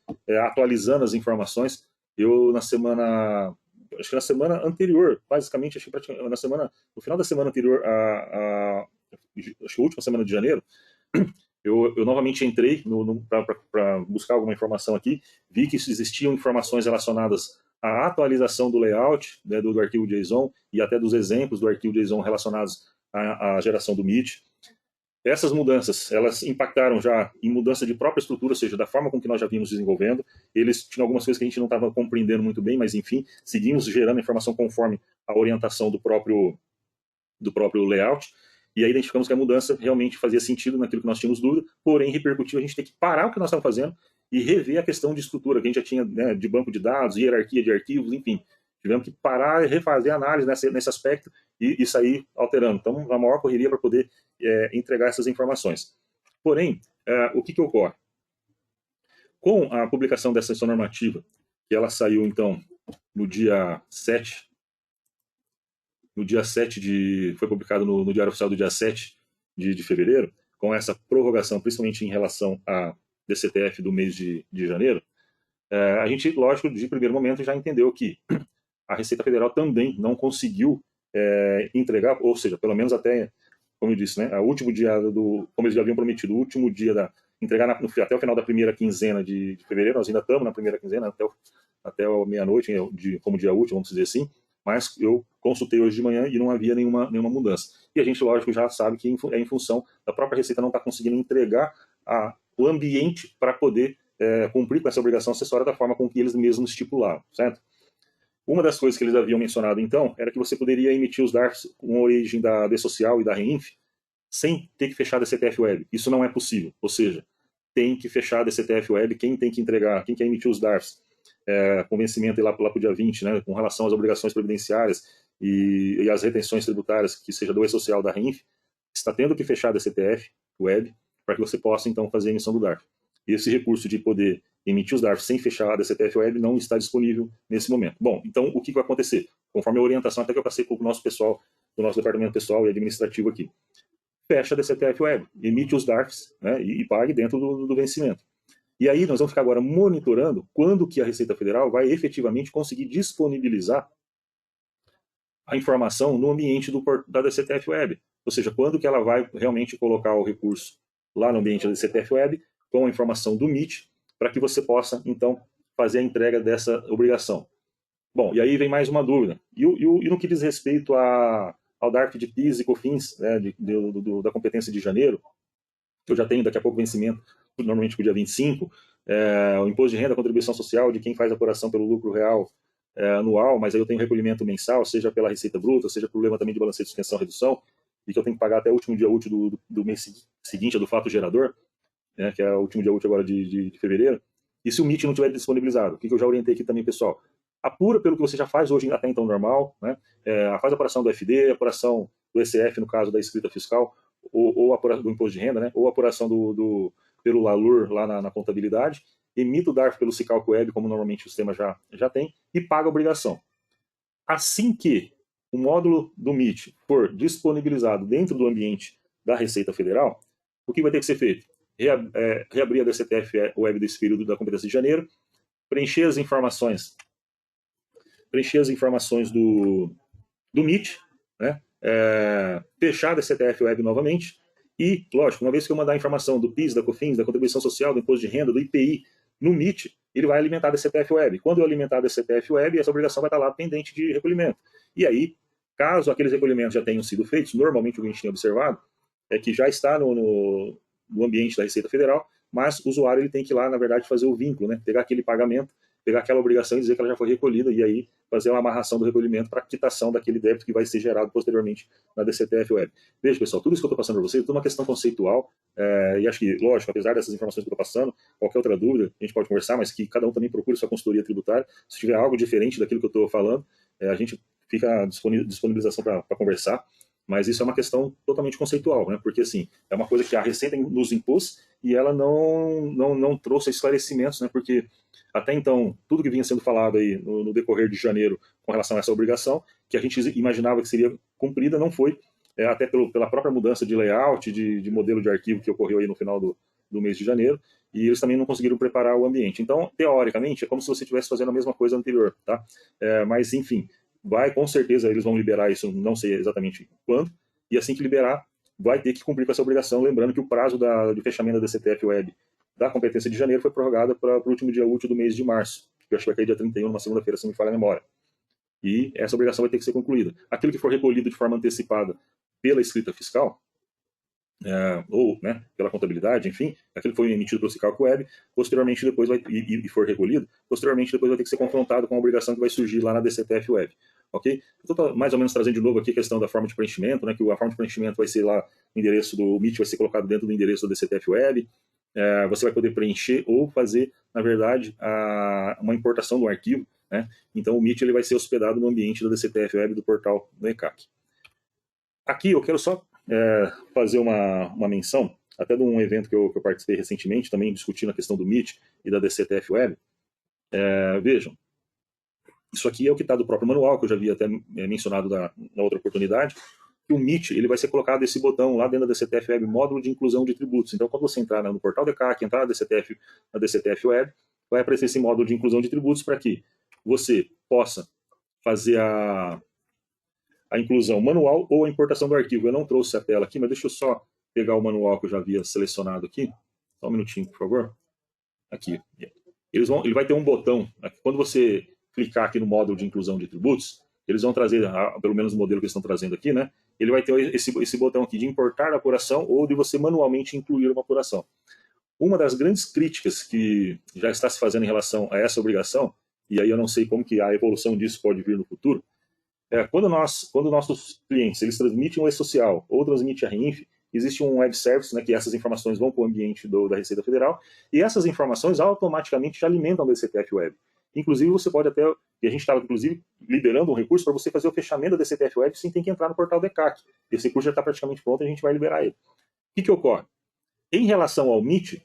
atualizando as informações. Eu, acho que na semana anterior, basicamente, no final da semana anterior, acho que a última semana de janeiro, eu novamente entrei para buscar alguma informação aqui, vi que existiam informações relacionadas à atualização do layout, né, do arquivo JSON e até dos exemplos do arquivo JSON relacionados à geração do MIT. Essas mudanças, elas impactaram já em mudança de própria estrutura, ou seja, da forma com que nós já vimos desenvolvendo. Eles tinham algumas coisas que a gente não estava compreendendo muito bem, mas enfim, seguimos gerando informação conforme a orientação do próprio layout. E aí identificamos que a mudança realmente fazia sentido naquilo que nós tínhamos dúvida, porém repercutiu a gente ter que parar o que nós estávamos fazendo e rever a questão de estrutura, que a gente já tinha, né, de banco de dados, hierarquia de arquivos, enfim. Tivemos que parar e refazer a análise nesse aspecto e sair alterando. Então, a maior correria para poder entregar essas informações. Porém, o que ocorre? Com a publicação dessa sessão normativa, que ela saiu, então, no dia 7, foi publicado no Diário Oficial do dia 7 de fevereiro, com essa prorrogação, principalmente em relação à DCTF do mês de janeiro, A gente, lógico, de primeiro momento já entendeu que a Receita Federal também não conseguiu entregar, ou seja, pelo menos até, como eu disse, né, o último dia como eles já haviam prometido, o último dia entregar até o final da primeira quinzena de fevereiro, nós ainda estamos na primeira quinzena, até a meia-noite, como dia útil, vamos dizer assim, mas eu consultei hoje de manhã e não havia nenhuma mudança. E a gente, lógico, já sabe que é em função da própria Receita não estar conseguindo entregar o ambiente para poder cumprir com essa obrigação acessória da forma com que eles mesmos estipularam, certo? Uma das coisas que eles haviam mencionado, então, era que você poderia emitir os DARFs com origem da D-Social e da REINF sem ter que fechar a DCTF Web. Isso não é possível. Ou seja, tem que fechar a DCTF Web, quem tem que entregar, quem quer emitir os DARFs com vencimento lá para o dia 20, né, com relação às obrigações previdenciárias e às retenções tributárias, que seja do E-Social da REINF, está tendo que fechar a DCTF Web para que você possa, então, fazer a emissão do DARF. E esse recurso de poder emitir os DARFs sem fechar a DCTF Web não está disponível nesse momento. Bom, então o que vai acontecer? Conforme a orientação até que eu passei com o nosso pessoal, do nosso departamento pessoal e administrativo aqui, fecha a DCTF Web, emite os DARFs, né, e pague dentro do vencimento. E aí nós vamos ficar agora monitorando quando que a Receita Federal vai efetivamente conseguir disponibilizar a informação no ambiente da DCTF Web. Ou seja, quando que ela vai realmente colocar o recurso lá no ambiente da DCTF Web com a informação do MIT para que você possa, então, fazer a entrega dessa obrigação. Bom, e aí vem mais uma dúvida. E no que diz respeito ao DARF de PIS e COFINS, né, da competência de janeiro, que eu já tenho daqui a pouco vencimento, normalmente para o dia 25, o imposto de renda, a contribuição social de quem faz apuração pelo lucro real anual, mas aí eu tenho recolhimento mensal, seja pela receita bruta, seja pelo levantamento de balanceio de suspensão e redução, e que eu tenho que pagar até o último dia útil do mês seguinte, do fato gerador, né, que é o último dia útil agora de fevereiro. E se o MIT não tiver disponibilizado, o que eu já orientei aqui também, pessoal? Apura pelo que você já faz hoje até então normal, né? Faz a apuração do FD, a apuração do ECF, no caso da escrita fiscal, ou apuração do imposto de renda, né? Ou a apuração pelo LALUR lá na contabilidade, emita o DARF pelo Cicalco Web, como normalmente o sistema já tem, e paga a obrigação. Assim que o módulo do MIT for disponibilizado dentro do ambiente da Receita Federal, o que vai ter que ser feito? Reabrir a DCTF Web desse período da competência de janeiro, preencher as informações do MIT, né? Fechar a DCTF Web novamente e, lógico, uma vez que eu mandar a informação do PIS, da COFINS, da contribuição social, do imposto de renda, do IPI no MIT, ele vai alimentar a DCTF Web. Quando eu alimentar a DCTF Web, essa obrigação vai estar lá pendente de recolhimento. E aí, caso aqueles recolhimentos já tenham sido feitos, normalmente o que a gente tem observado é que já está no ambiente da Receita Federal, mas o usuário ele tem que ir lá, na verdade, fazer o vínculo, né? Pegar aquele pagamento, pegar aquela obrigação e dizer que ela já foi recolhida, e aí fazer uma amarração do recolhimento para quitação daquele débito que vai ser gerado posteriormente na DCTF Web. Veja, pessoal, tudo isso que eu estou passando para vocês é tudo uma questão conceitual, e acho que, lógico, apesar dessas informações que eu estou passando, qualquer outra dúvida, a gente pode conversar, mas que cada um também procure sua consultoria tributária. Se tiver algo diferente daquilo que eu estou falando, a gente fica à disponibilização para conversar. Mas isso é uma questão totalmente conceitual, né? Porque assim, é uma coisa que a Receita nos impôs e ela não trouxe esclarecimentos, né? Porque até então, tudo que vinha sendo falado aí no decorrer de janeiro com relação a essa obrigação, que a gente imaginava que seria cumprida, não foi, até pela própria mudança de layout, de modelo de arquivo que ocorreu aí no final do mês de janeiro, e eles também não conseguiram preparar o ambiente. Então, teoricamente, é como se você estivesse fazendo a mesma coisa anterior, tá? Mas, enfim, com certeza eles vão liberar isso, não sei exatamente quando, e assim que liberar, vai ter que cumprir com essa obrigação, lembrando que o prazo de fechamento da DCTF Web da competência de janeiro foi prorrogada para o último dia útil do mês de março, que eu acho que vai cair dia 31, numa segunda-feira, se não me falha a memória. E essa obrigação vai ter que ser concluída. Aquilo que for recolhido de forma antecipada pela escrita fiscal, ou, né, pela contabilidade, enfim, aquilo que foi emitido pelo Cicalco Web, posteriormente depois e for recolhido, posteriormente depois vai ter que ser confrontado com a obrigação que vai surgir lá na DCTF Web. Ok? Então, tô mais ou menos trazendo de novo aqui a questão da forma de preenchimento, né, que a forma de preenchimento vai ser lá, o endereço do MIT vai ser colocado dentro do endereço da DCTF Web, você vai poder preencher ou fazer, na verdade, uma importação do arquivo, né? Então o MIT ele vai ser hospedado no ambiente da DCTF Web do portal do ECAC. Aqui eu quero só fazer uma menção, até de um evento que eu participei recentemente, também discutindo a questão do MIT e da DCTF Web. Vejam, isso aqui é o que está do próprio manual, que eu já havia até mencionado na outra oportunidade, que o MIT ele vai ser colocado esse botão lá dentro da DCTF Web, módulo de inclusão de tributos. Então, quando você entrar no portal do ECAC, entrar na DCTF Web, vai aparecer esse módulo de inclusão de tributos para que você possa fazer a inclusão manual ou a importação do arquivo. Eu não trouxe a tela aqui, mas deixa eu só pegar o manual que eu já havia selecionado aqui. Só um minutinho, por favor. Aqui. Ele vai ter um botão. Quando você clicar aqui no módulo de inclusão de tributos, eles vão trazer, pelo menos o modelo que eles estão trazendo aqui, né? Ele vai ter esse botão aqui de importar a apuração ou de você manualmente incluir uma apuração. Uma das grandes críticas que já está se fazendo em relação a essa obrigação, e aí eu não sei como que a evolução disso pode vir no futuro, quando nossos clientes eles transmitem o e-social ou transmitem a REINF, existe um web service, né, que essas informações vão para o ambiente da Receita Federal, e essas informações automaticamente já alimentam o DCTF Web. Inclusive, você pode até, e a gente estava, inclusive, liberando um recurso para você fazer o fechamento da DCTF Web sem ter que entrar no portal do ECAC. Esse recurso já está praticamente pronto e a gente vai liberar ele. O que ocorre? Em relação ao MIT,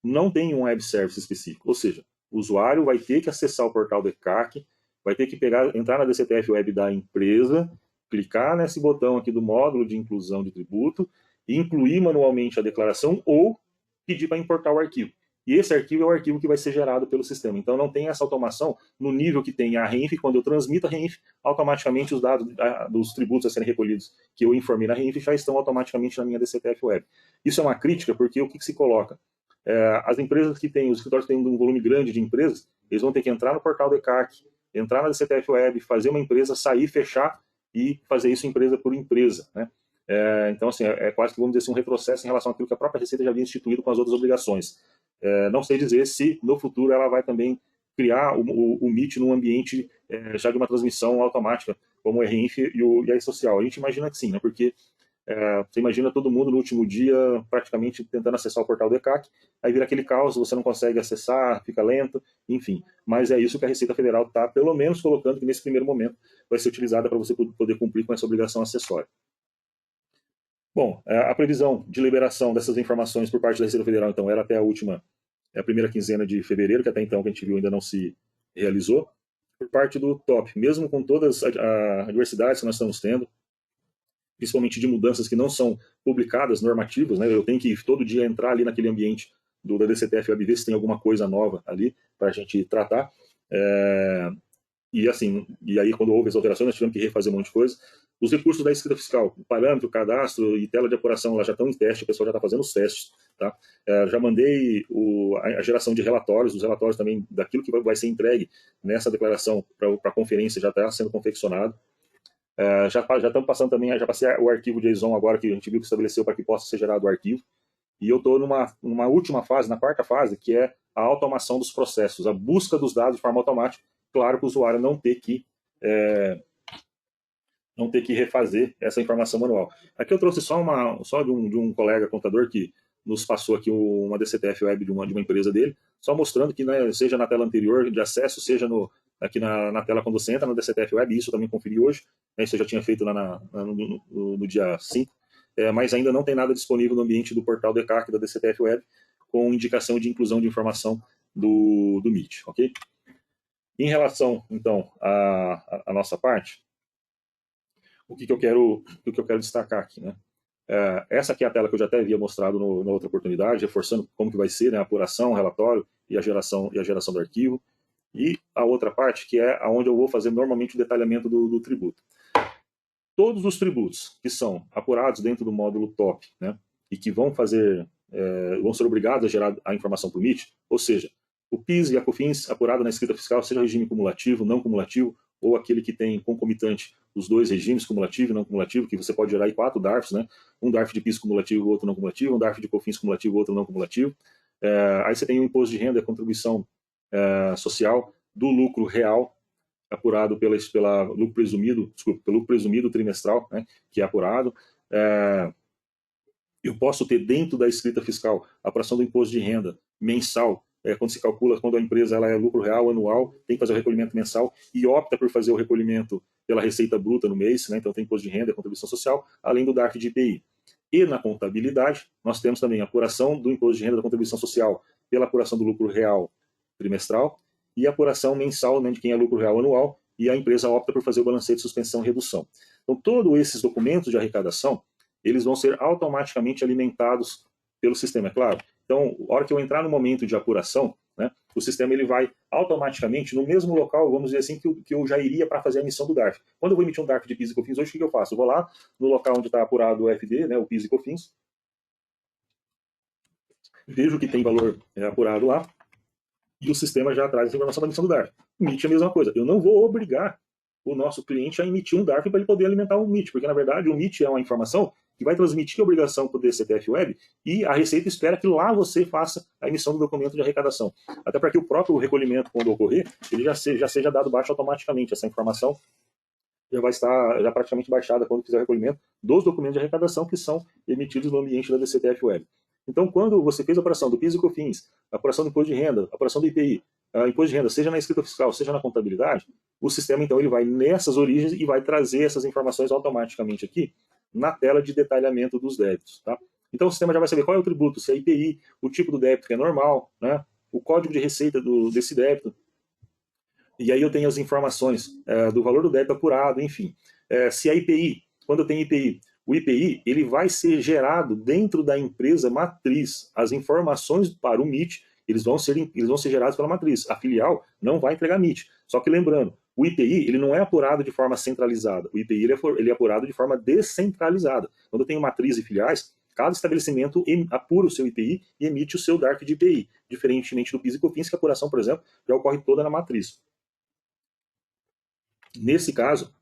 não tem um web service específico, ou seja, o usuário vai ter que acessar o portal do ECAC, vai ter que entrar na DCTF Web da empresa, clicar nesse botão aqui do módulo de inclusão de tributo, e incluir manualmente a declaração ou pedir para importar o arquivo. E esse arquivo é o arquivo que vai ser gerado pelo sistema. Então não tem essa automação no nível que tem a REINF. Quando eu transmito a REINF, automaticamente os dados dos tributos a serem recolhidos que eu informei na REINF já estão automaticamente na minha DCTF Web. Isso é uma crítica porque o que se coloca? As empresas que têm, os escritórios que têm um volume grande de empresas, eles vão ter que entrar no portal do ECAC, entrar na DCTF Web, fazer uma empresa, sair, fechar e fazer isso empresa por empresa, né? Então, assim, quase que, vamos dizer assim, um retrocesso em relação àquilo que a própria Receita já havia instituído com as outras obrigações. Não sei dizer se, no futuro, ela vai também criar o MIT num ambiente já de uma transmissão automática, como o REINF e a E-Social. A gente imagina que sim, né? Porque você imagina todo mundo no último dia praticamente tentando acessar o portal do ECAC, aí vira aquele caos, você não consegue acessar, fica lento, enfim. Mas é isso que a Receita Federal está, pelo menos, colocando que nesse primeiro momento vai ser utilizada para você poder cumprir com essa obrigação acessória. Bom, a previsão de liberação dessas informações por parte da Receita Federal, então, era até a primeira quinzena de fevereiro, que até então, que a gente viu, ainda não se realizou. Por parte do TOP, mesmo com todas as adversidades que nós estamos tendo, principalmente de mudanças que não são publicadas, normativas, né? Eu tenho que todo dia entrar ali naquele ambiente da DCTF Web, ver se tem alguma coisa nova ali para a gente tratar. E assim, e aí quando houve as alterações, nós tivemos que refazer um monte de coisa. Os recursos da escrita fiscal, o parâmetro, o cadastro e tela de apuração, elas já estão em teste, o pessoal já está fazendo os testes. Tá? Já mandei a geração de relatórios, os relatórios também daquilo que vai ser entregue nessa declaração para a conferência já está sendo confeccionado. Já estamos passando também, já passei o arquivo JSON agora, que a gente viu que estabeleceu para que possa ser gerado o arquivo. E eu estou numa última fase, na quarta fase, que é a automação dos processos, a busca dos dados de forma automática. Claro que o usuário não ter que refazer essa informação manual. Aqui eu trouxe só de um colega contador que nos passou aqui uma DCTF Web de uma empresa dele, só mostrando que, né, seja na tela anterior de acesso, seja aqui na tela quando você entra na DCTF Web, isso eu também conferi hoje, né, isso eu já tinha feito lá no dia 5, mas ainda não tem nada disponível no ambiente do portal do ECAC da DCTF Web com indicação de inclusão de informação do MIT, ok? Em relação, então, à nossa parte, o que eu quero destacar aqui, né? Essa aqui é a tela que eu já até havia mostrado na outra oportunidade, reforçando como que vai ser, né, a apuração, o relatório e a geração do arquivo. E a outra parte, que é onde eu vou fazer normalmente o detalhamento do tributo. Todos os tributos que são apurados dentro do módulo TOP, né, e que vão ser obrigados a gerar a informação para o MIT, ou seja, o PIS e a COFINS apurado na escrita fiscal, seja regime cumulativo, não cumulativo, ou aquele que tem concomitante os dois regimes, cumulativo e não cumulativo, que você pode gerar aí 4 DARFs, né? Um DARF de PIS cumulativo, outro não cumulativo, um DARF de COFINS cumulativo, outro não cumulativo. Aí você tem o imposto de renda, a contribuição social do lucro real, apurado pelo lucro presumido trimestral, né, que é apurado. Eu posso ter dentro da escrita fiscal a apuração do imposto de renda mensal, quando se calcula, quando a empresa ela é lucro real anual, tem que fazer o recolhimento mensal e opta por fazer o recolhimento pela receita bruta no mês, né, então tem imposto de renda, contribuição social, além do DARF de IPI. E na contabilidade, nós temos também a apuração do imposto de renda da contribuição social pela apuração do lucro real trimestral e a apuração mensal, né, de quem é lucro real anual, e a empresa opta por fazer o balanceio de suspensão e redução. Então, todos esses documentos de arrecadação, eles vão ser automaticamente alimentados pelo sistema, é claro. Então, a hora que eu entrar no momento de apuração, né? O sistema ele vai automaticamente no mesmo local, vamos dizer assim, que eu já iria para fazer a emissão do DARF. Quando eu vou emitir um DARF de PIS e COFINS, hoje o que eu faço? Eu vou lá no local onde está apurado o FD, né, o PIS e COFINS, vejo que tem valor apurado lá, e o sistema já traz essa informação da emissão do DARF. O MIT é a mesma coisa. Eu não vou obrigar o nosso cliente a emitir um DARF para ele poder alimentar o MIT, porque na verdade o MIT é uma informação que vai transmitir a obrigação para o DCTF Web e a Receita espera que lá você faça a emissão do documento de arrecadação. Até para que o próprio recolhimento, quando ocorrer, ele já seja dado baixo automaticamente. Essa informação já vai estar já praticamente baixada quando fizer o recolhimento dos documentos de arrecadação que são emitidos no ambiente da DCTF Web. Então, quando você fez a apuração do PIS e COFINS, a apuração do imposto de renda, a apuração do IPI, imposto de renda, seja na escrita fiscal, seja na contabilidade, o sistema, então, ele vai nessas origens e vai trazer essas informações automaticamente aqui na tela de detalhamento dos débitos. Tá? Então, o sistema já vai saber qual é o tributo, se é IPI, o tipo do débito que é normal, né? O código de receita desse débito. E aí eu tenho as informações do valor do débito apurado, enfim. Se é IPI, quando eu tenho IPI, o IPI ele vai ser gerado dentro da empresa matriz. As informações para o MIT eles vão ser gerados pela matriz. A filial não vai entregar MIT. Só que lembrando, o IPI ele não é apurado de forma centralizada. O IPI ele é apurado de forma descentralizada. Quando eu tenho matriz e filiais, cada estabelecimento apura o seu IPI e emite o seu DARF de IPI, diferentemente do PIS e COFINS, que a apuração, por exemplo, já ocorre toda na matriz. Nesse caso,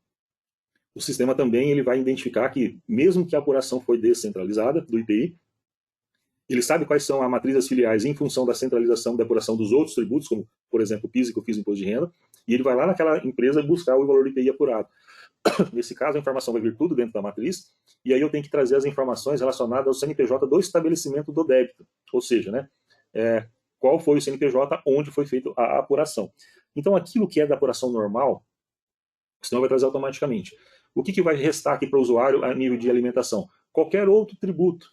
o sistema também ele vai identificar que, mesmo que a apuração foi descentralizada do IPI, ele sabe quais são a matriz das filiais em função da centralização da apuração dos outros tributos, como, por exemplo, o PIS e COFINS, imposto de renda, e ele vai lá naquela empresa buscar o valor do IPI apurado. Nesse caso, a informação vai vir tudo dentro da matriz, e aí eu tenho que trazer as informações relacionadas ao CNPJ do estabelecimento do débito, ou seja, né, qual foi o CNPJ onde foi feita a apuração. Então, aquilo que é da apuração normal, o sistema vai trazer automaticamente. O que vai restar aqui para o usuário a nível de alimentação? Qualquer outro tributo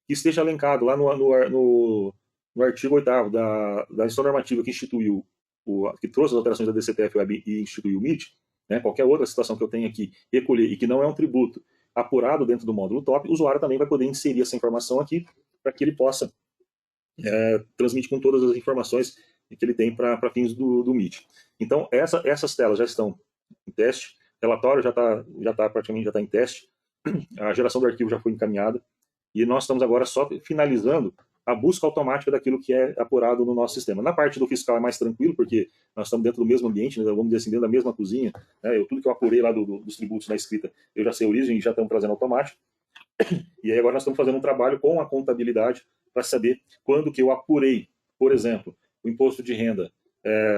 que esteja elencado lá no artigo 8º da instrução normativa que instituiu, que trouxe as alterações da DCTF Web e instituiu o MIT, né, qualquer outra situação que eu tenha aqui recolher e que não é um tributo apurado dentro do módulo top, o usuário também vai poder inserir essa informação aqui para que ele possa transmitir com todas as informações que ele tem para fins do MIT. Então, essas telas já estão em teste, o relatório praticamente já está em teste, a geração do arquivo já foi encaminhada, e nós estamos agora só finalizando a busca automática daquilo que é apurado no nosso sistema. Na parte do fiscal é mais tranquilo, porque nós estamos dentro do mesmo ambiente, né, vamos dizer assim, dentro da mesma cozinha, né, tudo que eu apurei lá dos tributos na escrita, eu já sei a origem e já estamos trazendo automático. E aí agora nós estamos fazendo um trabalho com a contabilidade para saber quando que eu apurei, por exemplo, o imposto de renda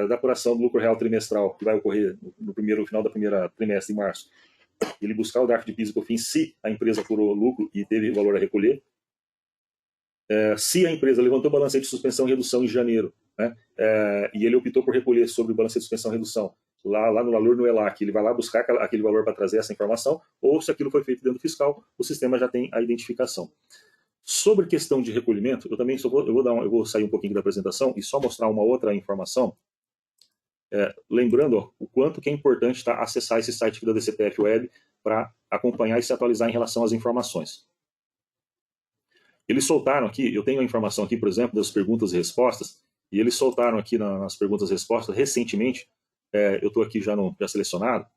da apuração do lucro real trimestral, que vai ocorrer no final da primeira trimestre, em março, ele buscar o DARF de PIS e COFINS se a empresa apurou lucro e teve valor a recolher. Se a empresa levantou o balancete de suspensão e redução em janeiro, né, e ele optou por recolher sobre o balancete de suspensão e redução, lá no valor no ELAC, ele vai lá buscar aquele valor para trazer essa informação, ou se aquilo foi feito dentro do fiscal, o sistema já tem a identificação. Sobre questão de recolhimento, eu também eu vou sair um pouquinho da apresentação e só mostrar uma outra informação, lembrando o quanto que é importante acessar esse site aqui da DCTF Web para acompanhar e se atualizar em relação às informações. Eles soltaram aqui, eu tenho a informação aqui, por exemplo, das perguntas e respostas, e eles soltaram aqui nas perguntas e respostas, recentemente, eu estou aqui já selecionado,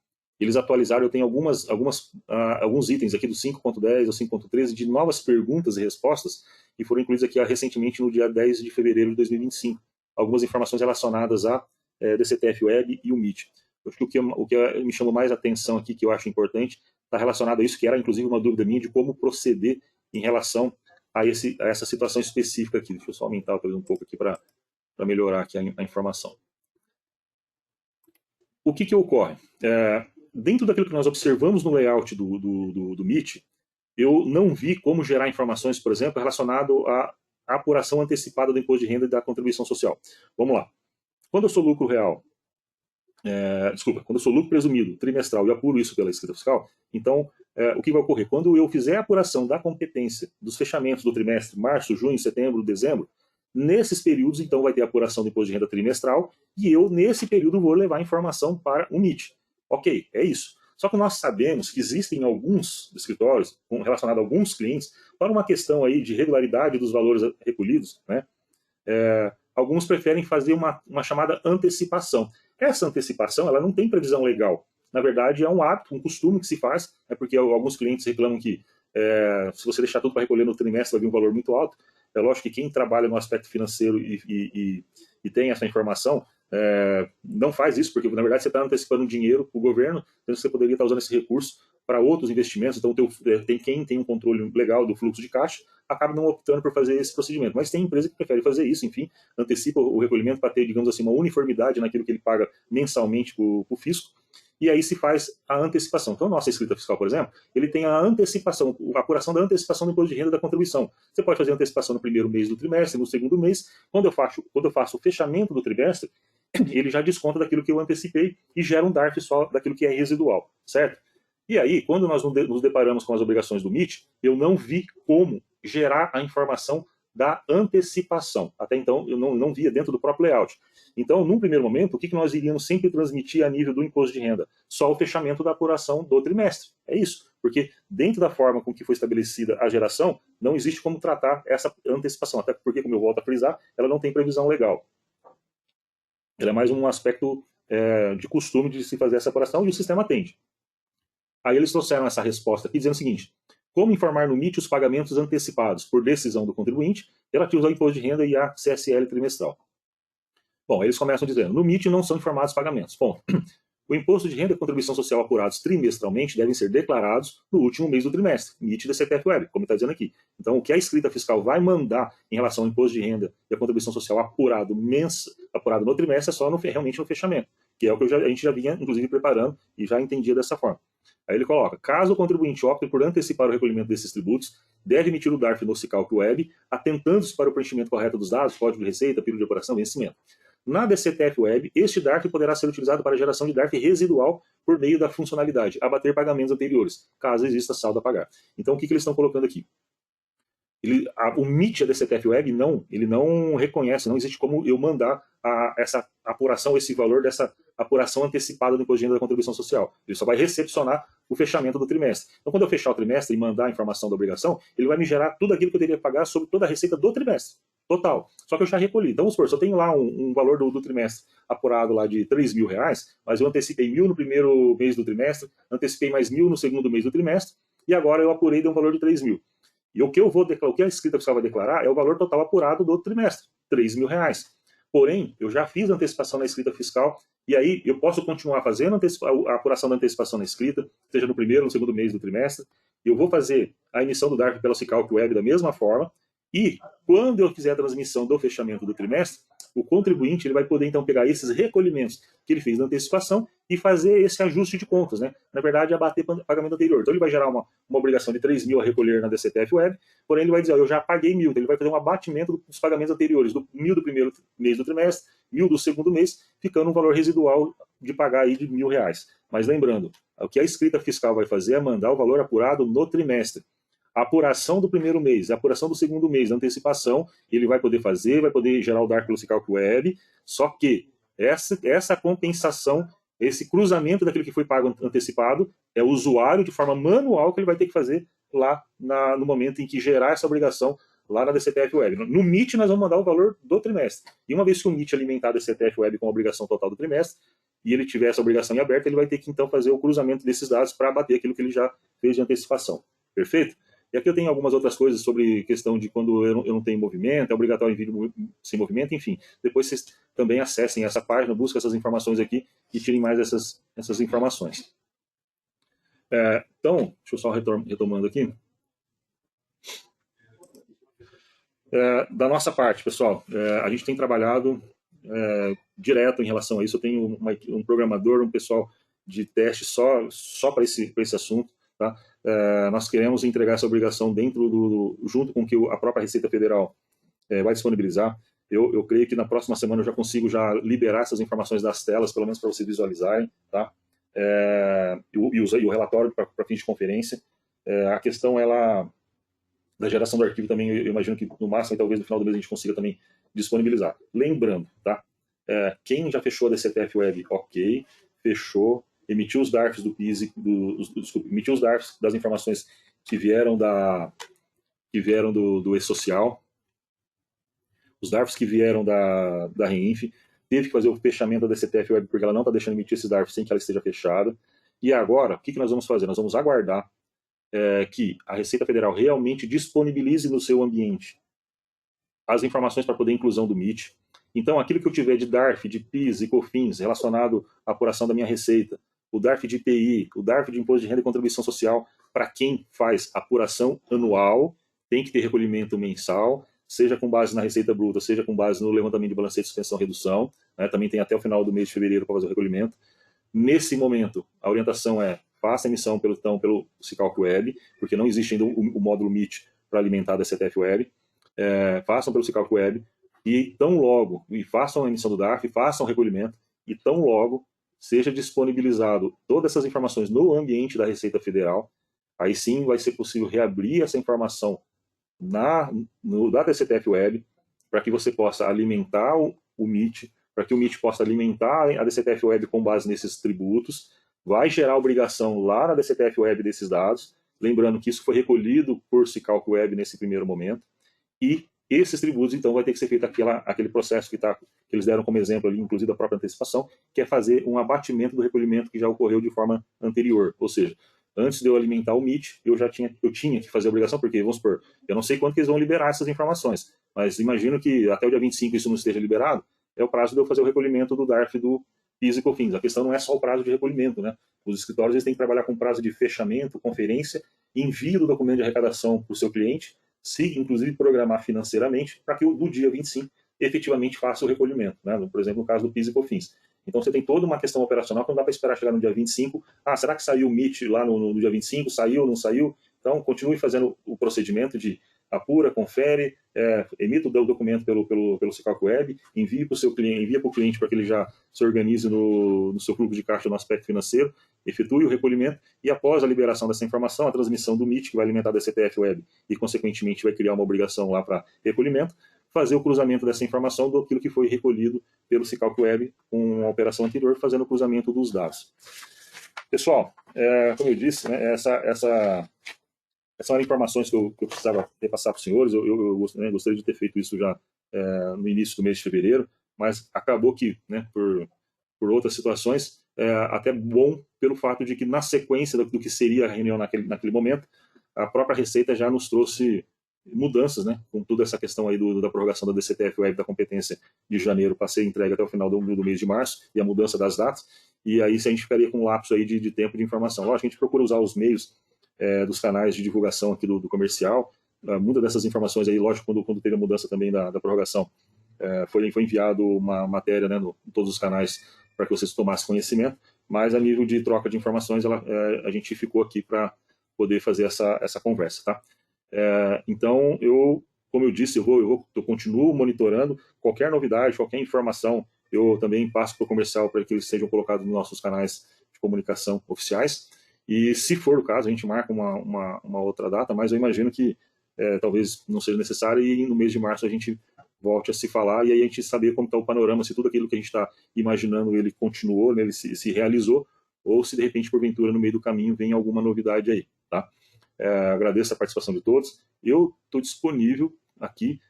eles atualizaram, eu tenho alguns itens aqui do 5.10 ao 5.13 de novas perguntas e respostas, que foram incluídas aqui recentemente no dia 10 de fevereiro de 2025. Algumas informações relacionadas à DCTF Web e o MIT. Acho que o que me chamou mais atenção aqui, que eu acho importante, está relacionado a isso, que era inclusive uma dúvida minha de como proceder em relação a essa situação específica aqui. Deixa eu só aumentar talvez um pouco aqui para melhorar aqui a informação. O que ocorre? Dentro daquilo que nós observamos no layout do MIT, eu não vi como gerar informações, por exemplo, relacionado à apuração antecipada do imposto de renda e da contribuição social. Vamos lá. Quando eu sou lucro real, quando eu sou lucro presumido trimestral e apuro isso pela escrita fiscal, então o que vai ocorrer? Quando eu fizer a apuração da competência dos fechamentos do trimestre, março, junho, setembro, dezembro, nesses períodos, então, vai ter a apuração do imposto de renda trimestral e eu, nesse período, vou levar a informação para o MIT. Ok, é isso. Só que nós sabemos que existem alguns escritórios, relacionados a alguns clientes, para uma questão aí de regularidade dos valores recolhidos, né? alguns preferem fazer uma chamada antecipação. Essa antecipação, ela não tem previsão legal. Na verdade, é um hábito, um costume que se faz, porque alguns clientes reclamam que se você deixar tudo para recolher no trimestre vai vir um valor muito alto. É lógico que quem trabalha no aspecto financeiro e tem essa informação, não faz isso, porque na verdade você está antecipando dinheiro para o governo, então você poderia estar usando esse recurso para outros investimentos. Então tem quem tem um controle legal do fluxo de caixa, acaba não optando por fazer esse procedimento. Mas tem empresa que prefere fazer isso, enfim, antecipa o recolhimento para ter, digamos assim, uma uniformidade naquilo que ele paga mensalmente para o fisco, e aí se faz a antecipação. Então, nossa escrita fiscal, por exemplo, ele tem a antecipação, a apuração da antecipação do imposto de renda da contribuição. Você pode fazer a antecipação no primeiro mês do trimestre, no segundo mês. Quando eu faço o fechamento do trimestre, ele já desconta daquilo que eu antecipei e gera um DARF só daquilo que é residual, certo? E aí, quando nós nos deparamos com as obrigações do MIT, eu não vi como gerar a informação da antecipação. Até então, eu não via dentro do próprio layout. Então, num primeiro momento, o que nós iríamos sempre transmitir a nível do imposto de renda? Só o fechamento da apuração do trimestre. É isso. Porque dentro da forma com que foi estabelecida a geração, não existe como tratar essa antecipação. Até porque, como eu volto a frisar, ela não tem previsão legal. Ela é mais um aspecto de costume de se fazer essa apuração e o sistema atende. Aí eles trouxeram essa resposta aqui dizendo o seguinte: como informar no MIT os pagamentos antecipados por decisão do contribuinte relativos ao imposto de renda e à CSL trimestral? Bom, eles começam dizendo: no MIT não são informados pagamentos. Ponto. O imposto de renda e contribuição social apurados trimestralmente devem ser declarados no último mês do trimestre, MIT da CPF Web, como está dizendo aqui. Então, o que a escrita fiscal vai mandar em relação ao imposto de renda e a contribuição social apurado no trimestre é só realmente no fechamento, que é o que a gente já vinha, inclusive, preparando e já entendia dessa forma. Aí ele coloca: caso o contribuinte opte por antecipar o recolhimento desses tributos, deve emitir o DARF no Cicalc Web, atentando-se para o preenchimento correto dos dados, código de receita, período de apuração e vencimento. Na DCTF Web, este DARF poderá ser utilizado para a geração de DARF residual por meio da funcionalidade abater pagamentos anteriores, caso exista saldo a pagar. Então, o que eles estão colocando aqui? O MIT da DCTF Web ele não reconhece, não existe como eu mandar essa apuração, esse valor dessa apuração antecipada do imposto de renda da contribuição social. Ele só vai recepcionar o fechamento do trimestre. Então, quando eu fechar o trimestre e mandar a informação da obrigação, ele vai me gerar tudo aquilo que eu teria que pagar sobre toda a receita do trimestre. Total. Só que eu já recolhi. Então, vamos supor, se eu tenho lá um valor do trimestre apurado lá de R$3.000, mas eu antecipei 1.000 no primeiro mês do trimestre, antecipei mais 1.000 no segundo mês do trimestre, e agora eu apurei de um valor de 3.000. E o que a escrita fiscal vai declarar é o valor total apurado do trimestre, R$3.000. Porém, eu já fiz a antecipação na escrita fiscal, e aí eu posso continuar fazendo a apuração da antecipação na escrita, seja no primeiro ou no segundo mês do trimestre. Eu vou fazer a emissão do DARF pela Cicalc Web da mesma forma, e quando eu fizer a transmissão do fechamento do trimestre, o contribuinte ele vai poder então pegar esses recolhimentos que ele fez na antecipação e fazer esse ajuste de contas, né? Na verdade, abater pagamento anterior. Então ele vai gerar uma obrigação de 3.000 a recolher na DCTF Web, porém ele vai dizer: eu já paguei 1.000, então ele vai fazer um abatimento dos pagamentos anteriores, do 1.000 do primeiro mês do trimestre, 1.000 do segundo mês, ficando um valor residual de pagar aí de R$1.000. Mas lembrando, o que a escrita fiscal vai fazer é mandar o valor apurado no trimestre. A apuração do primeiro mês, a apuração do segundo mês, a antecipação, ele vai poder fazer, vai poder gerar o DARF pelo Cicalc Web, só que essa compensação, esse cruzamento daquilo que foi pago antecipado, é o usuário, de forma manual, que ele vai ter que fazer lá no momento em que gerar essa obrigação lá na DCTF Web. No MIT, nós vamos mandar o valor do trimestre. E uma vez que o MIT alimentar a DCTF Web com a obrigação total do trimestre, e ele tiver essa obrigação em aberto, ele vai ter que, então, fazer o cruzamento desses dados para abater aquilo que ele já fez de antecipação. Perfeito? E aqui eu tenho algumas outras coisas sobre questão de quando eu não tenho movimento, é obrigatório envio sem movimento, enfim. Depois vocês também acessem essa página, busquem essas informações aqui e tirem mais essas informações. Então, deixa eu só retomando aqui. Da nossa parte, pessoal, a gente tem trabalhado direto em relação a isso. Eu tenho um programador, um pessoal de teste só para esse assunto. Tá? Nós queremos entregar essa obrigação junto com o que a própria Receita Federal vai disponibilizar. Eu creio que na próxima semana eu já consigo liberar essas informações das telas, pelo menos para vocês visualizarem, tá? E o relatório para fins de conferência. A questão da geração do arquivo também, eu imagino que no máximo, talvez no final do mês a gente consiga também disponibilizar. Lembrando, tá? Quem já fechou a DCTF Web, ok, fechou, emitiu os DARFs do PIS, emitiu os DARFs das informações que vieram do E-Social. os DARFs que vieram da Reinf, teve que fazer o fechamento da DCTF Web, porque ela não está deixando emitir esses DARFs sem que ela esteja fechada. E agora, o que nós vamos fazer? Nós vamos aguardar que a Receita Federal realmente disponibilize no seu ambiente as informações para poder inclusão do MIT. Então, aquilo que eu tiver de DARF, de PIS e COFINS relacionado à apuração da minha receita, o DARF de IPI, o DARF de Imposto de Renda e Contribuição Social, para quem faz apuração anual, tem que ter recolhimento mensal, seja com base na receita bruta, seja com base no levantamento de balancete, suspensão, redução, né? Também tem até o final do mês de fevereiro para fazer o recolhimento. Nesse momento, a orientação é faça a emissão pelo Sicalc Web, porque não existe ainda o módulo MIT para alimentar a DCTF Web. Façam pelo Sicalc Web e tão logo, e façam a emissão do DARF, façam o recolhimento, e tão logo seja disponibilizado todas essas informações no ambiente da Receita Federal, aí sim vai ser possível reabrir essa informação da DCTF Web, para que você possa alimentar o MIT, para que o MIT possa alimentar a DCTF Web com base nesses tributos, vai gerar obrigação lá na DCTF Web desses dados, lembrando que isso foi recolhido por Sicalc Web nesse primeiro momento, e esses tributos, então, vai ter que ser feito aquele processo que eles deram como exemplo ali, inclusive da própria antecipação, que é fazer um abatimento do recolhimento que já ocorreu de forma anterior. Ou seja, antes de eu alimentar o MIT, eu tinha que fazer a obrigação, porque, vamos supor, eu não sei quando que eles vão liberar essas informações, mas imagino que até o dia 25 isso não esteja liberado, é o prazo de eu fazer o recolhimento do DARF do PIS e COFINS. A questão não é só o prazo de recolhimento, né? Os escritórios eles têm que trabalhar com prazo de fechamento, conferência, envio do documento de arrecadação para o seu cliente, se inclusive programar financeiramente, para que do dia 25 efetivamente faça o recolhimento, né? Por exemplo, no caso do PIS e COFINS. Então você tem toda uma questão operacional que não dá para esperar chegar no dia 25. Será que saiu o MIT lá no dia 25? Saiu, não saiu? Então continue fazendo o procedimento de apura, confere, emita o documento pelo Sicalc Web, envia para o seu cliente, envia para o cliente para que ele já se organize no seu fluxo de caixa no aspecto financeiro, efetue o recolhimento e após a liberação dessa informação, a transmissão do MIT, que vai alimentar a DCTF Web e consequentemente vai criar uma obrigação lá para recolhimento, fazer o cruzamento dessa informação do que foi recolhido pelo Sicalc Web com a operação anterior, fazendo o cruzamento dos dados. Pessoal, como eu disse, né, essas são informações que eu precisava repassar para os senhores. Eu gostaria de ter feito isso já no início do mês de fevereiro, mas acabou que, né, por outras situações, até bom pelo fato de que, na sequência do que seria a reunião naquele momento, a própria Receita já nos trouxe mudanças, né, com toda essa questão aí da prorrogação da DCTF Web da competência de janeiro para ser entregue até o final do mês de março, e a mudança das datas, e aí se a gente ficaria com um lapso aí de tempo de informação. Lógico, a gente procura usar os meios dos canais de divulgação aqui do comercial. Muitas dessas informações aí, lógico, quando teve a mudança também da prorrogação, foi enviado uma matéria, né, em todos os canais para que vocês tomassem conhecimento, mas a nível de troca de informações a gente ficou aqui para poder fazer essa conversa, tá? Então, como eu disse, eu continuo monitorando qualquer novidade, qualquer informação, eu também passo para o comercial para que eles sejam colocados nos nossos canais de comunicação oficiais. E se for o caso, a gente marca uma outra data, mas eu imagino que talvez não seja necessário, e no mês de março a gente volte a se falar, e aí a gente saber como está o panorama, se tudo aquilo que a gente está imaginando ele continuou, né, ele se realizou, ou se de repente, porventura, no meio do caminho vem alguma novidade aí, tá? Agradeço a participação de todos. Eu estou disponível aqui,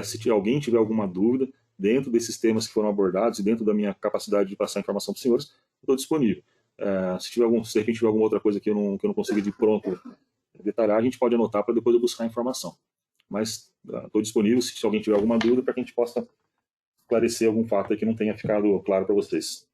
se alguém tiver alguma dúvida, dentro desses temas que foram abordados e dentro da minha capacidade de passar informação para os senhores, estou disponível. Se de repente tiver alguma outra coisa que eu não consiga de pronto detalhar, a gente pode anotar para depois eu buscar a informação. Mas estou disponível se alguém tiver alguma dúvida para que a gente possa esclarecer algum fato que não tenha ficado claro para vocês.